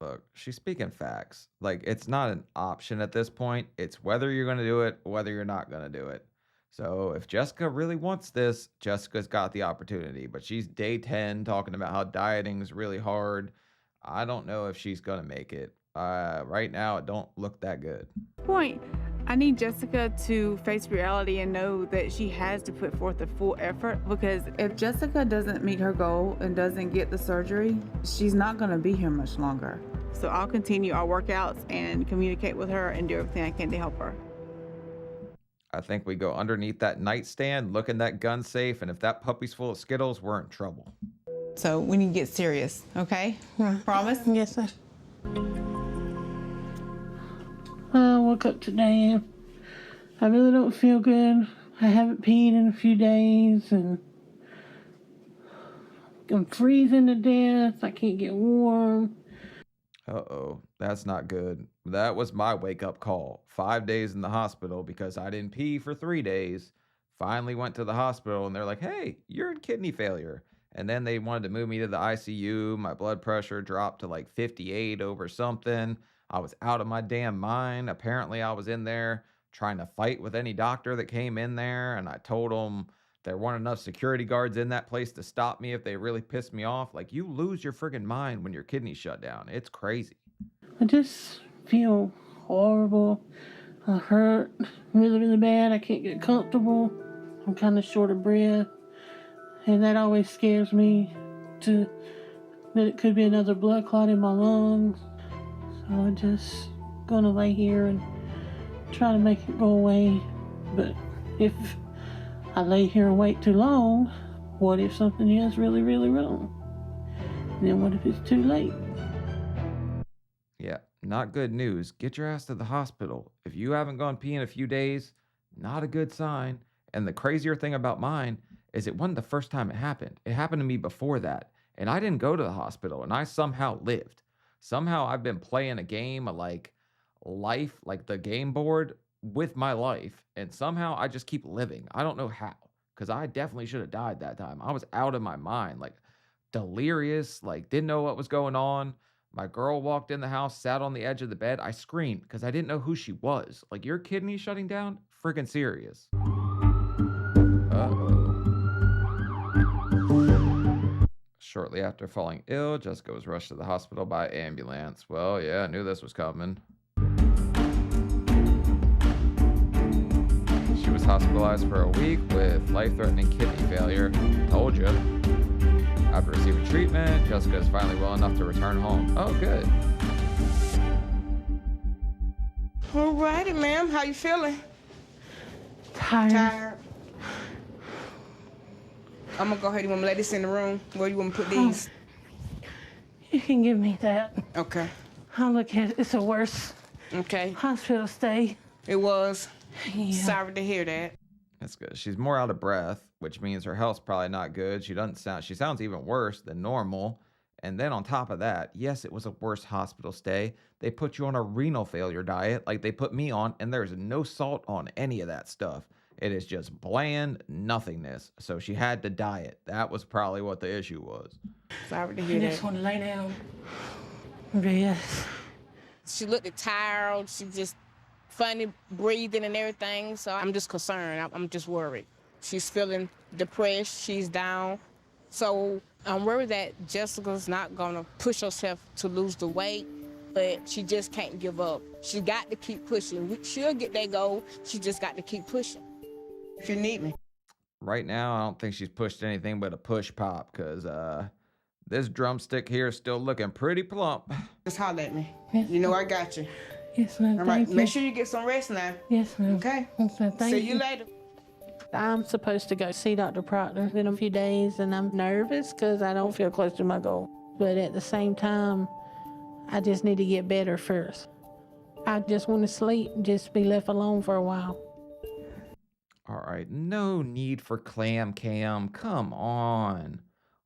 Look, she's speaking facts. Like, it's not an option at this point. It's whether you're going to do it, whether you're not going to do it. So if Jessica really wants this, Jessica's got the opportunity. But she's day 10 talking about how dieting is really hard. I don't know if she's going to make it. Right now, it don't look that good. Point. I need Jessica to face reality and know that she has to put forth a full effort, because if Jessica doesn't meet her goal and doesn't get the surgery, she's not going to be here much longer. So I'll continue our workouts and communicate with her and do everything I can to help her. I think we go underneath that nightstand, look in that gun safe, and if that puppy's full of Skittles, we're in trouble. So we need to get serious, okay? Promise? Yes, sir. I woke up today and I really don't feel good. I haven't peed in a few days and I'm freezing to death. I can't get warm. Uh-oh, that's not good. That was my wake-up call. 5 days in the hospital because I didn't pee for 3 days. Finally went to the hospital and they're like, hey, you're in kidney failure. And then they wanted to move me to the ICU. My blood pressure dropped to like 58 over something. I was out of my damn mind. Apparently, I was in there trying to fight with any doctor that came in there. And I told them there weren't enough security guards in that place to stop me if they really pissed me off. Like, you lose your friggin' mind when your kidneys shut down. It's crazy. I just feel horrible. I hurt really, really bad. I can't get comfortable. I'm kind of short of breath. And that always scares me that it could be another blood clot in my lungs. So I'm just gonna lay here and try to make it go away. But if I lay here and wait too long, what if something is really, really wrong? And then what if it's too late? Yeah, not good news. Get your ass to the hospital. If you haven't gone pee in a few days, not a good sign. And the crazier thing about mine is it wasn't the first time it happened. It happened to me before that. And I didn't go to the hospital and I somehow lived. Somehow I've been playing a game of like life, like the game board with my life. And somehow I just keep living. I don't know how, because I definitely should have died that time. I was out of my mind, like delirious, like didn't know what was going on. My girl walked in the house, sat on the edge of the bed. I screamed because I didn't know who she was. Like, your kidney shutting down? Friggin' serious. Uh-oh. Shortly after falling ill, Jessica was rushed to the hospital by ambulance. Well, yeah, I knew this was coming. She was hospitalized for a week with life-threatening kidney failure. Told you. After receiving treatment, Jessica is finally well enough to return home. Oh, good. All righty, ma'am. How you feeling? Tired. I'm gonna go ahead. You want me to lay this in the room? Where you want me to put these? You can give me that. Okay. I'll look at it. It's a worse hospital stay. It was. Yeah. Sorry to hear that. That's good. She's more out of breath, which means her health's probably not good. She sounds even worse than normal. And then on top of that, yes, it was a worse hospital stay. They put you on a renal failure diet like they put me on, and there's no salt on any of that stuff. It is just bland nothingness. So she had to diet. That was probably what the issue was. Sorry to hear I that. just want to lay down. Rest. She looked tired. She just funny breathing and everything. So I'm just concerned. I'm just worried. She's feeling depressed. She's down. So I'm worried that Jessica's not gonna push herself to lose the weight, but she just can't give up. She got to keep pushing. She'll get that goal. She just got to keep pushing. If you need me. Right now, I don't think she's pushed anything but a push pop, because This drumstick here is still looking pretty plump. Just holler at me. You know I got you. Yes, ma'am. All right, Thank you. make sure you get some rest now. Yes, ma'am. Okay? Yes, ma'am. Thank See you later. I'm supposed to go see Dr. Proctor in a few days, and I'm nervous because I don't feel close to my goal. But at the same time, I just need to get better first. I just want to sleep, just be left alone for a while. All right, no need for clam cam. Come on.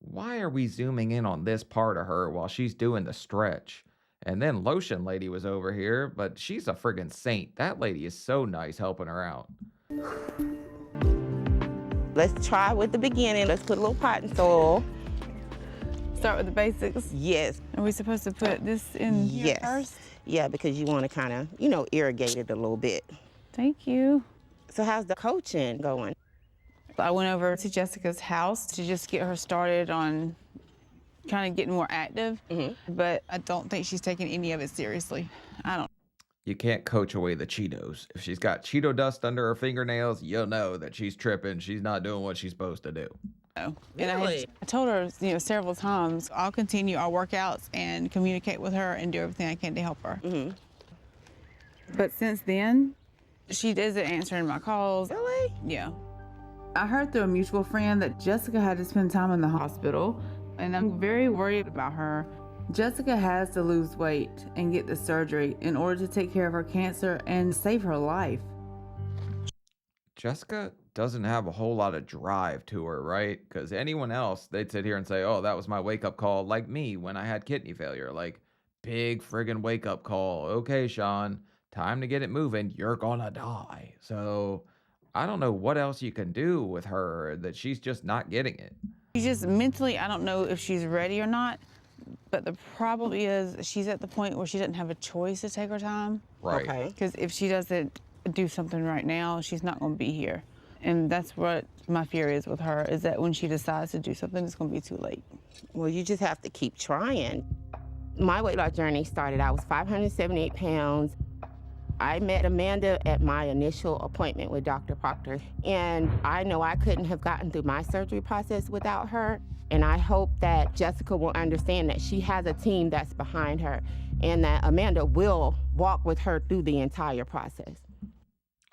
Why are we zooming in on this part of her while she's doing the stretch? And then Lotion Lady was over here, but she's a friggin' saint. That lady is so nice helping her out. Let's try with the beginning. Let's put a little pot and soil. Start with the basics. Yes. Are we supposed to put this in here first? Yeah, because you want to kind of, you know, irrigate it a little bit. Thank you. So how's the coaching going? I went over to Jessica's house to just get her started on kind of getting more active, but I don't think she's taking any of it seriously. I don't. You can't coach away the Cheetos. If she's got Cheeto dust under her fingernails, you'll know that she's tripping. She's not doing what she's supposed to do. know. Really? I told her, several times, I'll continue our workouts and communicate with her and do everything I can to help her. But since then, she isn't answering my calls. Really? Yeah. I heard through a mutual friend that Jessica had to spend time in the hospital, and I'm very worried about her. Jessica has to lose weight and get the surgery in order to take care of her cancer and save her life. Jessica doesn't have a whole lot of drive to her, right? Because anyone else, they'd sit here and say, oh, that was my wake-up call, like me when I had kidney failure. Like, big friggin' wake-up call. Okay, Sean, time to get it moving. You're gonna die. So I don't know what else you can do with her that she's just not getting it. She's just mentally, I don't know if she's ready or not, but the problem is she's at the point where she doesn't have a choice to take her time. Right. Okay. Because if she doesn't do something right now, she's not going to be here. And that's what my fear is with her, is that when she decides to do something, it's going to be too late. Well, you just have to keep trying. My weight loss journey started, I was 578 pounds. I met Amanda at my initial appointment with Dr. Proctor, and I know I couldn't have gotten through my surgery process without her. And I hope that Jessica will understand that she has a team that's behind her and that Amanda will walk with her through the entire process.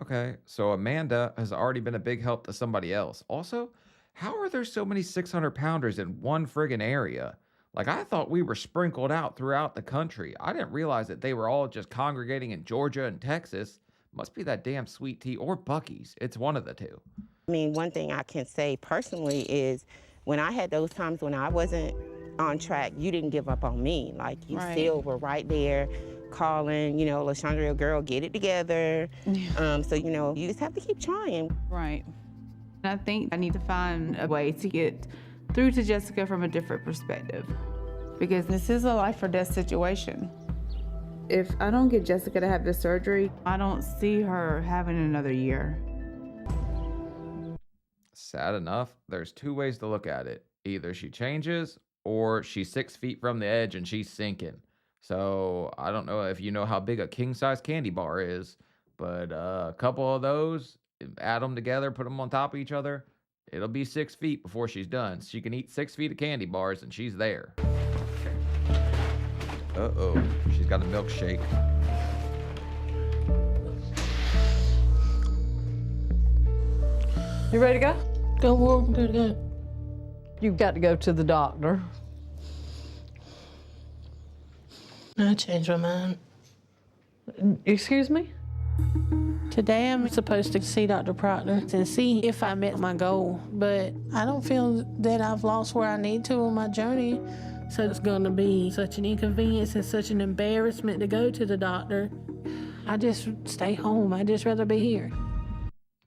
Okay, so Amanda has already been a big help to somebody else. Also, how are there so many 600-pounders in one friggin' area? Like, I thought we were sprinkled out throughout the country. I didn't realize that they were all just congregating in Georgia and Texas. Must be that damn Sweet Tea or Buc-ee's. It's one of the two. I mean, one thing I can say personally is when I had those times when I wasn't on track, you didn't give up on me. Like, you still were right there calling, LaShondria, girl, get it together. So, you just have to keep trying. Right. I think I need to find a way to get through to Jessica from a different perspective, because this is a life or death situation. If I don't get Jessica to have the surgery, I don't see her having another year. Sad enough, there's two ways to look at it. Either she changes or she's 6 feet from the edge and she's sinking. So I don't know if you know how big a king-size candy bar is, but a couple of those, add them together, put them on top of each other, it'll be 6 feet before she's done. She can eat 6 feet of candy bars and she's there. Uh-oh, she's got a milkshake. You ready to go? Go walk to the. You've got to go to the doctor. I changed my mind. Excuse me? Today I'm supposed to see Dr. Proctor and see if I met my goal, but I don't feel that I've lost where I need to on my journey. So it's going to be such an inconvenience and such an embarrassment to go to the doctor. I just stay home. I'd just rather be here.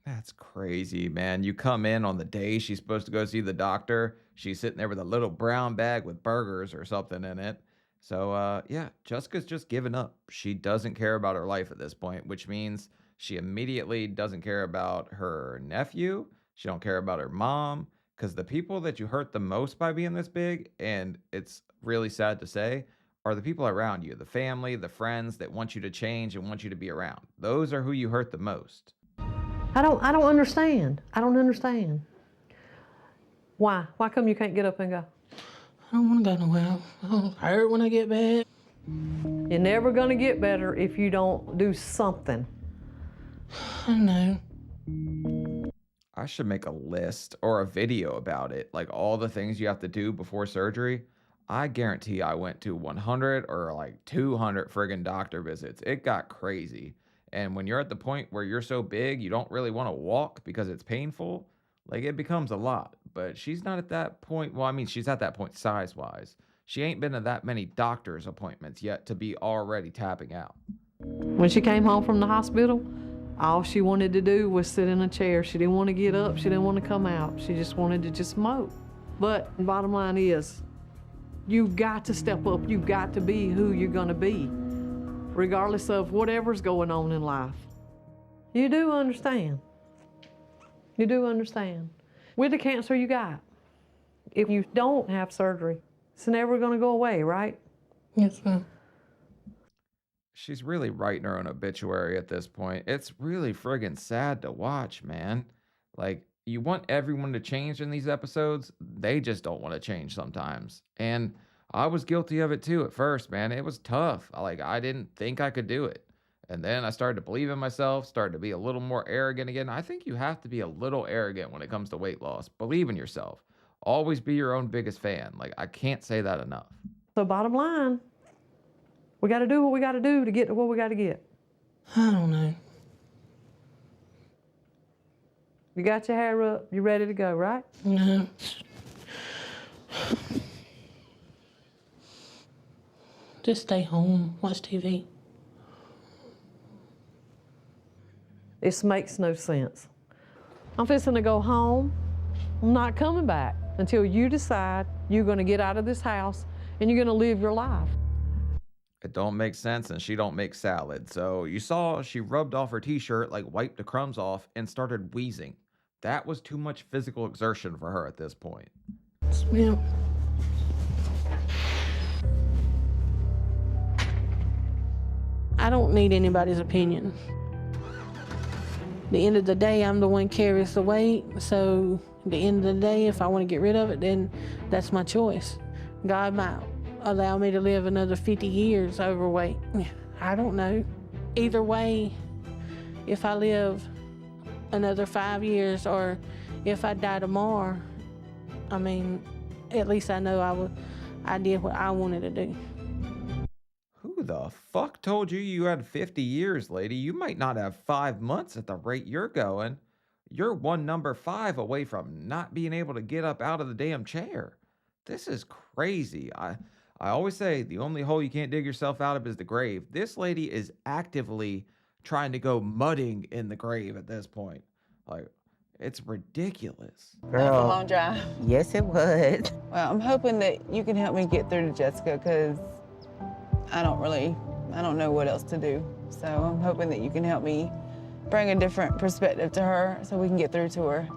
That's crazy, man. You come in on the day she's supposed to go see the doctor. She's sitting there with a little brown bag with burgers or something in it. So, yeah, Jessica's just given up. She doesn't care about her life at this point, which means she immediately doesn't care about her nephew. She don't care about her mom, because the people that you hurt the most by being this big, and it's really sad to say, are the people around you, the family, the friends that want you to change and want you to be around. Those are who you hurt the most. I don't understand. I don't understand. Why? Why come you can't get up and go? I don't want to go nowhere. I'll hurt when I get back. You're never gonna get better if you don't do something. I know. I should make a list or a video about it, like all the things you have to do before surgery. I guarantee I went to 100 or like 200 friggin' doctor visits. It got crazy. And when you're at the point where you're so big, you don't really want to walk because it's painful, like it becomes a lot. But she's not at that point. Well, I mean, she's at that point size wise. She ain't been to that many doctor's appointments yet to be already tapping out. When she came home from the hospital, all she wanted to do was sit in a chair. She didn't want to get up. She didn't want to come out. She just wanted to just mope. But the bottom line is, you got to step up. You got to be who you're going to be, regardless of whatever's going on in life. You do understand. You do understand. With the cancer you got, if you don't have surgery, it's never going to go away, right? Yes, ma'am. She's really writing her own obituary at this point. It's really friggin' sad to watch, man. Like, you want everyone to change in these episodes, they just don't want to change sometimes. And I was guilty of it too at first, man. It was tough. I didn't think I could do it. And then I started to believe in myself, started to be a little more arrogant again. I think you have to be a little arrogant when it comes to weight loss. Believe in yourself. Always be your own biggest fan. Like, I can't say that enough. So bottom line, we got to do what we got to do to get to what we got to get. I don't know. You got your hair up, you ready to go, right? No. Just stay home, watch TV. This makes no sense. I'm fixing to go home. I'm not coming back until you decide you're going to get out of this house and you're going to live your life. It don't make sense and she don't make salad. So you saw she rubbed off her t-shirt, like wiped the crumbs off and started wheezing. That was too much physical exertion for her at this point. Yeah. I don't need anybody's opinion. At the end of the day, I'm the one carries the weight. So at the end of the day, if I want to get rid of it, then that's my choice. God might allow me to live another 50 years overweight. I don't know. Either way, if I live another 5 years or if I die tomorrow, I mean, at least I know I did what I wanted to do. Who the fuck told you you had 50 years, lady? You might not have 5 months at the rate you're going. You're one number 5 away from not being able to get up out of the damn chair. This is crazy. I always say the only hole you can't dig yourself out of is the grave. This lady is actively trying to go mudding in the grave at this point. Like, it's ridiculous. That was a long drive. Yes, it was. Well, I'm hoping that you can help me get through to Jessica because I don't know what else to do. So I'm hoping that you can help me bring a different perspective to her so we can get through to her.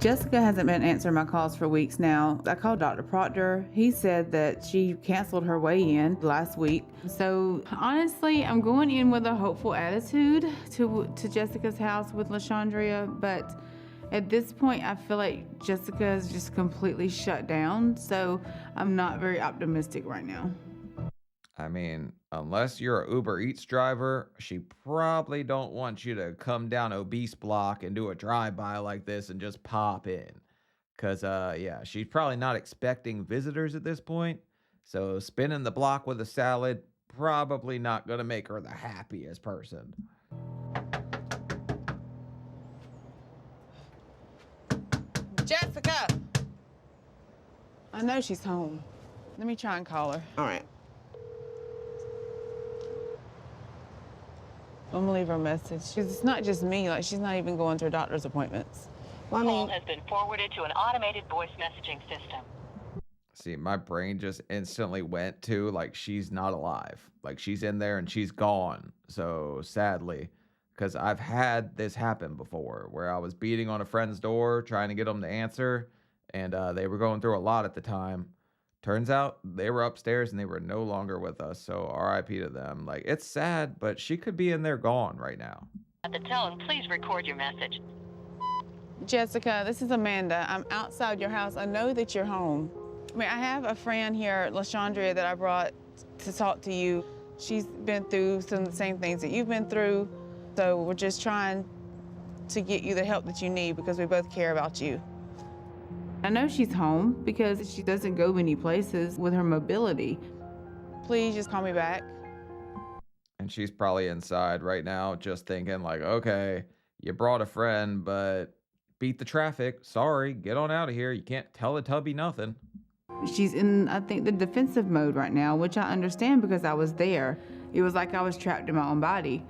Jessica hasn't been answering my calls for weeks now. I called Dr. Proctor. He said that she canceled her weigh-in last week. So honestly, I'm going in with a hopeful attitude to Jessica's house with LaShondria, but at this point, I feel like Jessica is just completely shut down. So I'm not very optimistic right now. I mean, unless you're a Uber Eats driver, she probably don't want you to come down Obese Block and do a drive-by like this and just pop in. Because, yeah, she's probably not expecting visitors at this point. So spinning the block with a salad, probably not going to make her the happiest person. Jessica! I know she's home. Let me try and call her. All right. I'm gonna leave her a message. Because it's not just me, like she's not even going to her doctor's appointments. Well, I mean, Call has been forwarded to an automated voice messaging system. See, my brain just instantly went to, like, she's not alive. Like, she's in there and she's gone. So, sadly, because I've had this happen before, where I was beating on a friend's door, trying to get them to answer, and they were going through a lot at the time. Turns out they were upstairs and they were no longer with us, so RIP to them. Like, it's sad, but she could be in there gone right now. At the tone, please record your message. Jessica, this is Amanda. I'm outside your house. I know that you're home. I mean, I have a friend here, LaShondria, that I brought to talk to you. She's been through some of the same things that you've been through. So we're just trying to get you the help that you need because we both care about you. I know she's home because she doesn't go many places with her mobility. Please just call me back. And she's probably inside right now just thinking like, okay, you brought a friend, but beat the traffic. Sorry, get on out of here. You can't tell a tubby nothing. She's in, I think, the defensive mode right now, which I understand because I was there. It was like I was trapped in my own body.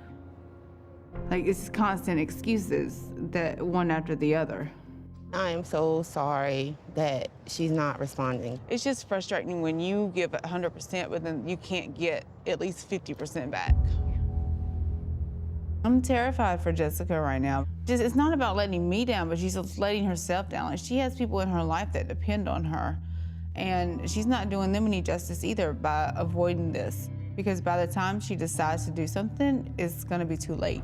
Like, it's constant excuses that one after the other. I am so sorry that she's not responding. It's just frustrating when you give 100%, but then you can't get at least 50% back. I'm terrified for Jessica right now. It's not about letting me down, but she's letting herself down. Like, she has people in her life that depend on her, and she's not doing them any justice either by avoiding this, because by the time she decides to do something, it's gonna be too late.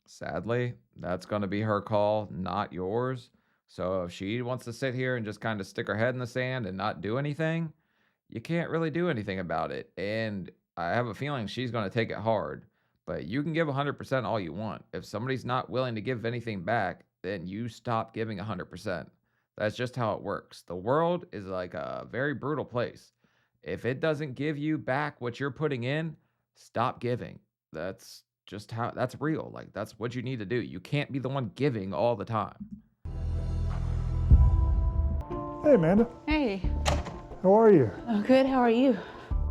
Sadly, that's going to be her call, not yours. So if she wants to sit here and just kind of stick her head in the sand and not do anything, you can't really do anything about it. And I have a feeling she's going to take it hard. But you can give 100% all you want. If somebody's not willing to give anything back, then you stop giving 100%. That's just how it works. The world is like a very brutal place. If it doesn't give you back what you're putting in, stop giving. That's just how, that's real. Like, that's what you need to do. You can't be the one giving all the time. Hey, Amanda. Hey. How are you? I'm good, how are you?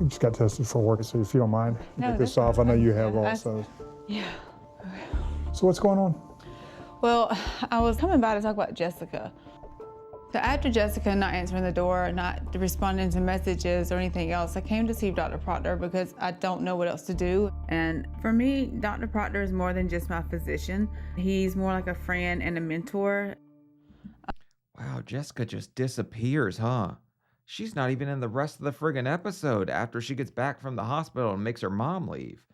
I just got tested for work, so if you don't mind, No, get this that's off. I know you have also. Yeah. So what's going on? Well, I was coming by to talk about Jessica. So after Jessica not answering the door, not responding to messages or anything else, I came to see Dr. Proctor because I don't know what else to do. And for me, Dr. Proctor is more than just my physician. He's more like a friend and a mentor. Wow, Jessica just disappears, huh? She's not even in the rest of the friggin' episode after she gets back from the hospital and makes her mom leave.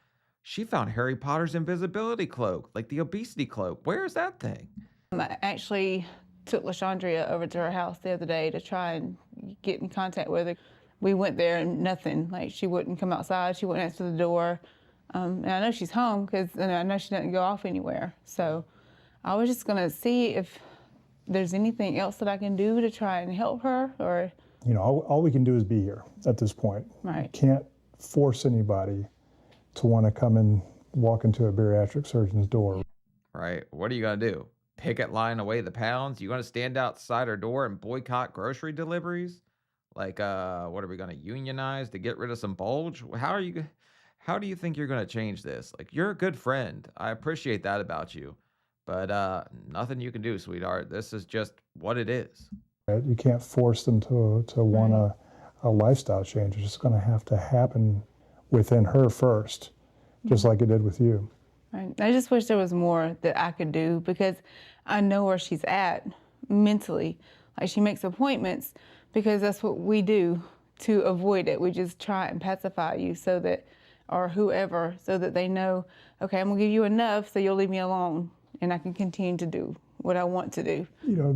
She found Harry Potter's invisibility cloak, like the obesity cloak. Where's that thing? I actually took LaShondria over to her house the other day to try and get in contact with her. We went there and nothing. Like, she wouldn't come outside, she wouldn't answer the door. And I know she's home because I know she doesn't go off anywhere. So I was just gonna see if there's anything else that I can do to try and help her, or... You know, all we can do is be here at this point. Right. Can't force anybody to want to come and walk into a bariatric surgeon's door. Right. What are you going to do? Picket line away the pounds? You going to stand outside her door and boycott grocery deliveries? Like, what are we going to unionize to get rid of some bulge? How do you think you're going to change this? Like, you're a good friend. I appreciate that about you. But nothing you can do, sweetheart. This is just what it is. You can't force them to want a lifestyle change. It's just going to have to happen within her first, just like it did with you. Right. I just wish there was more that I could do because I know where she's at mentally. Like, she makes appointments because that's what we do to avoid it. We just try and pacify you so that, or whoever, so that they know, okay, I'm gonna give you enough so you'll leave me alone and I can continue to do what I want to do. You know,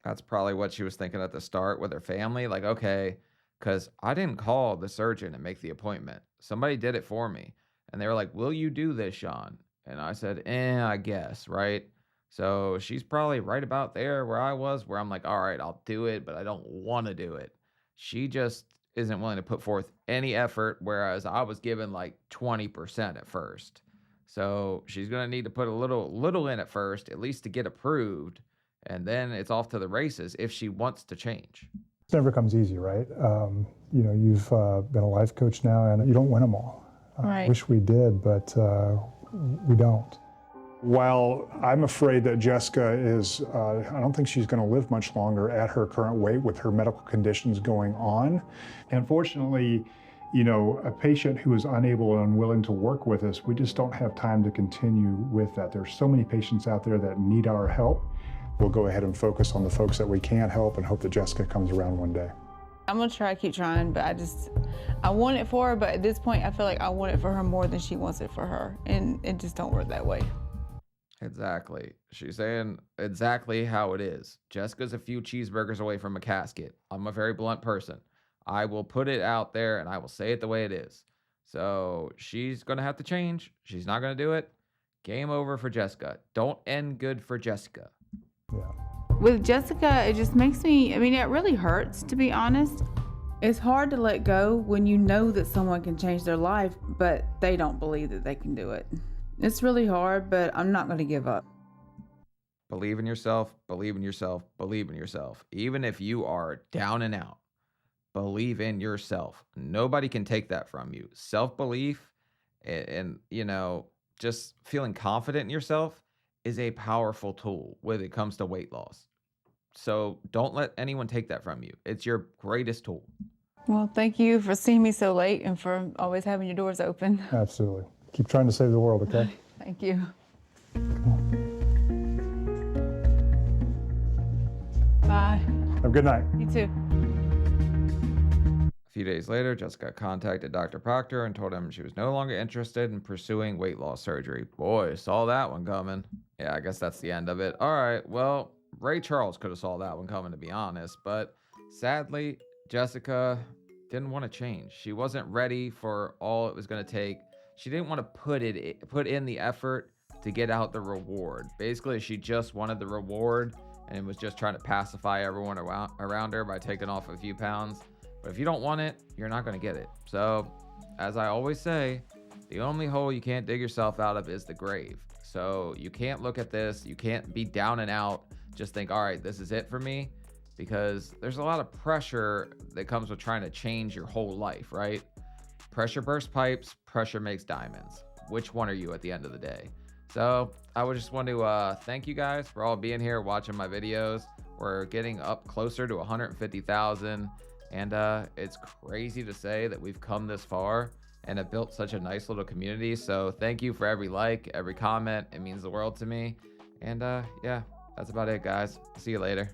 that's probably what she was thinking at the start with her family. Like, okay, because I didn't call the surgeon and make the appointment. Somebody did it for me. And they were like, will you do this, Sean? And I said, I guess, right? So she's probably right about there where I was, where I'm like, all right, I'll do it, but I don't want to do it. She just isn't willing to put forth any effort, whereas I was given like 20% at first. So she's going to need to put a little in at first, at least to get approved. And then it's off to the races if she wants to change. It never comes easy, right? You know, you've been a life coach now, and you don't win them all. Right. I wish we did, but we don't. While I'm afraid that Jessica is, I don't think she's going to live much longer at her current weight with her medical conditions going on. Unfortunately, you know, a patient who is unable and unwilling to work with us, we just don't have time to continue with that. There's so many patients out there that need our help. We'll go ahead and focus on the folks that we can help and hope that Jessica comes around one day. I'm gonna try to keep trying, but I want it for her, but at this point, I feel like I want it for her more than she wants it for her, and it just don't work that way. Exactly. She's saying exactly how it is. Jessica's a few cheeseburgers away from a casket. I'm a very blunt person. I will put it out there and I will say it the way it is. So she's going to have to change. She's not going to do it. Game over for Jessica. Don't end good for Jessica. With Jessica, it just makes me, I mean, it really hurts, to be honest. It's hard to let go when you know that someone can change their life, but they don't believe that they can do it. It's really hard, but I'm not going to give up. Believe in yourself, believe in yourself, believe in yourself. Even if you are down and out, believe in yourself. Nobody can take that from you. Self-belief and just feeling confident in yourself is a powerful tool when it comes to weight loss. So don't let anyone take that from you. It's your greatest tool. Well, thank you for seeing me so late and for always having your doors open. Absolutely. Keep trying to save the world, okay? Thank you. Bye. Have a good night. You too. A few days later, Jessica contacted Dr. Proctor and told him she was no longer interested in pursuing weight loss surgery. Boy, saw that one coming. Yeah, I guess that's the end of it. All right, well, Ray Charles could have saw that one coming, to be honest, but sadly, Jessica didn't want to change. She wasn't ready for all it was going to take. She didn't want to put in the effort to get out the reward. Basically, she just wanted the reward and was just trying to pacify everyone around her by taking off a few pounds. But if you don't want it, you're not going to get it. So, as I always say, the only hole you can't dig yourself out of is the grave. So you can't look at this, you can't be down and out, just think, all right, this is it for me, because there's a lot of pressure that comes with trying to change your whole life, right? Pressure bursts pipes, pressure makes diamonds. Which one are you at the end of the day? So I would just want to thank you guys for all being here, watching my videos. We're getting up closer to 150,000, and it's crazy to say that we've come this far and have built such a nice little community. So thank you for every like, every comment. It means the world to me. And yeah, that's about it, guys. See you later.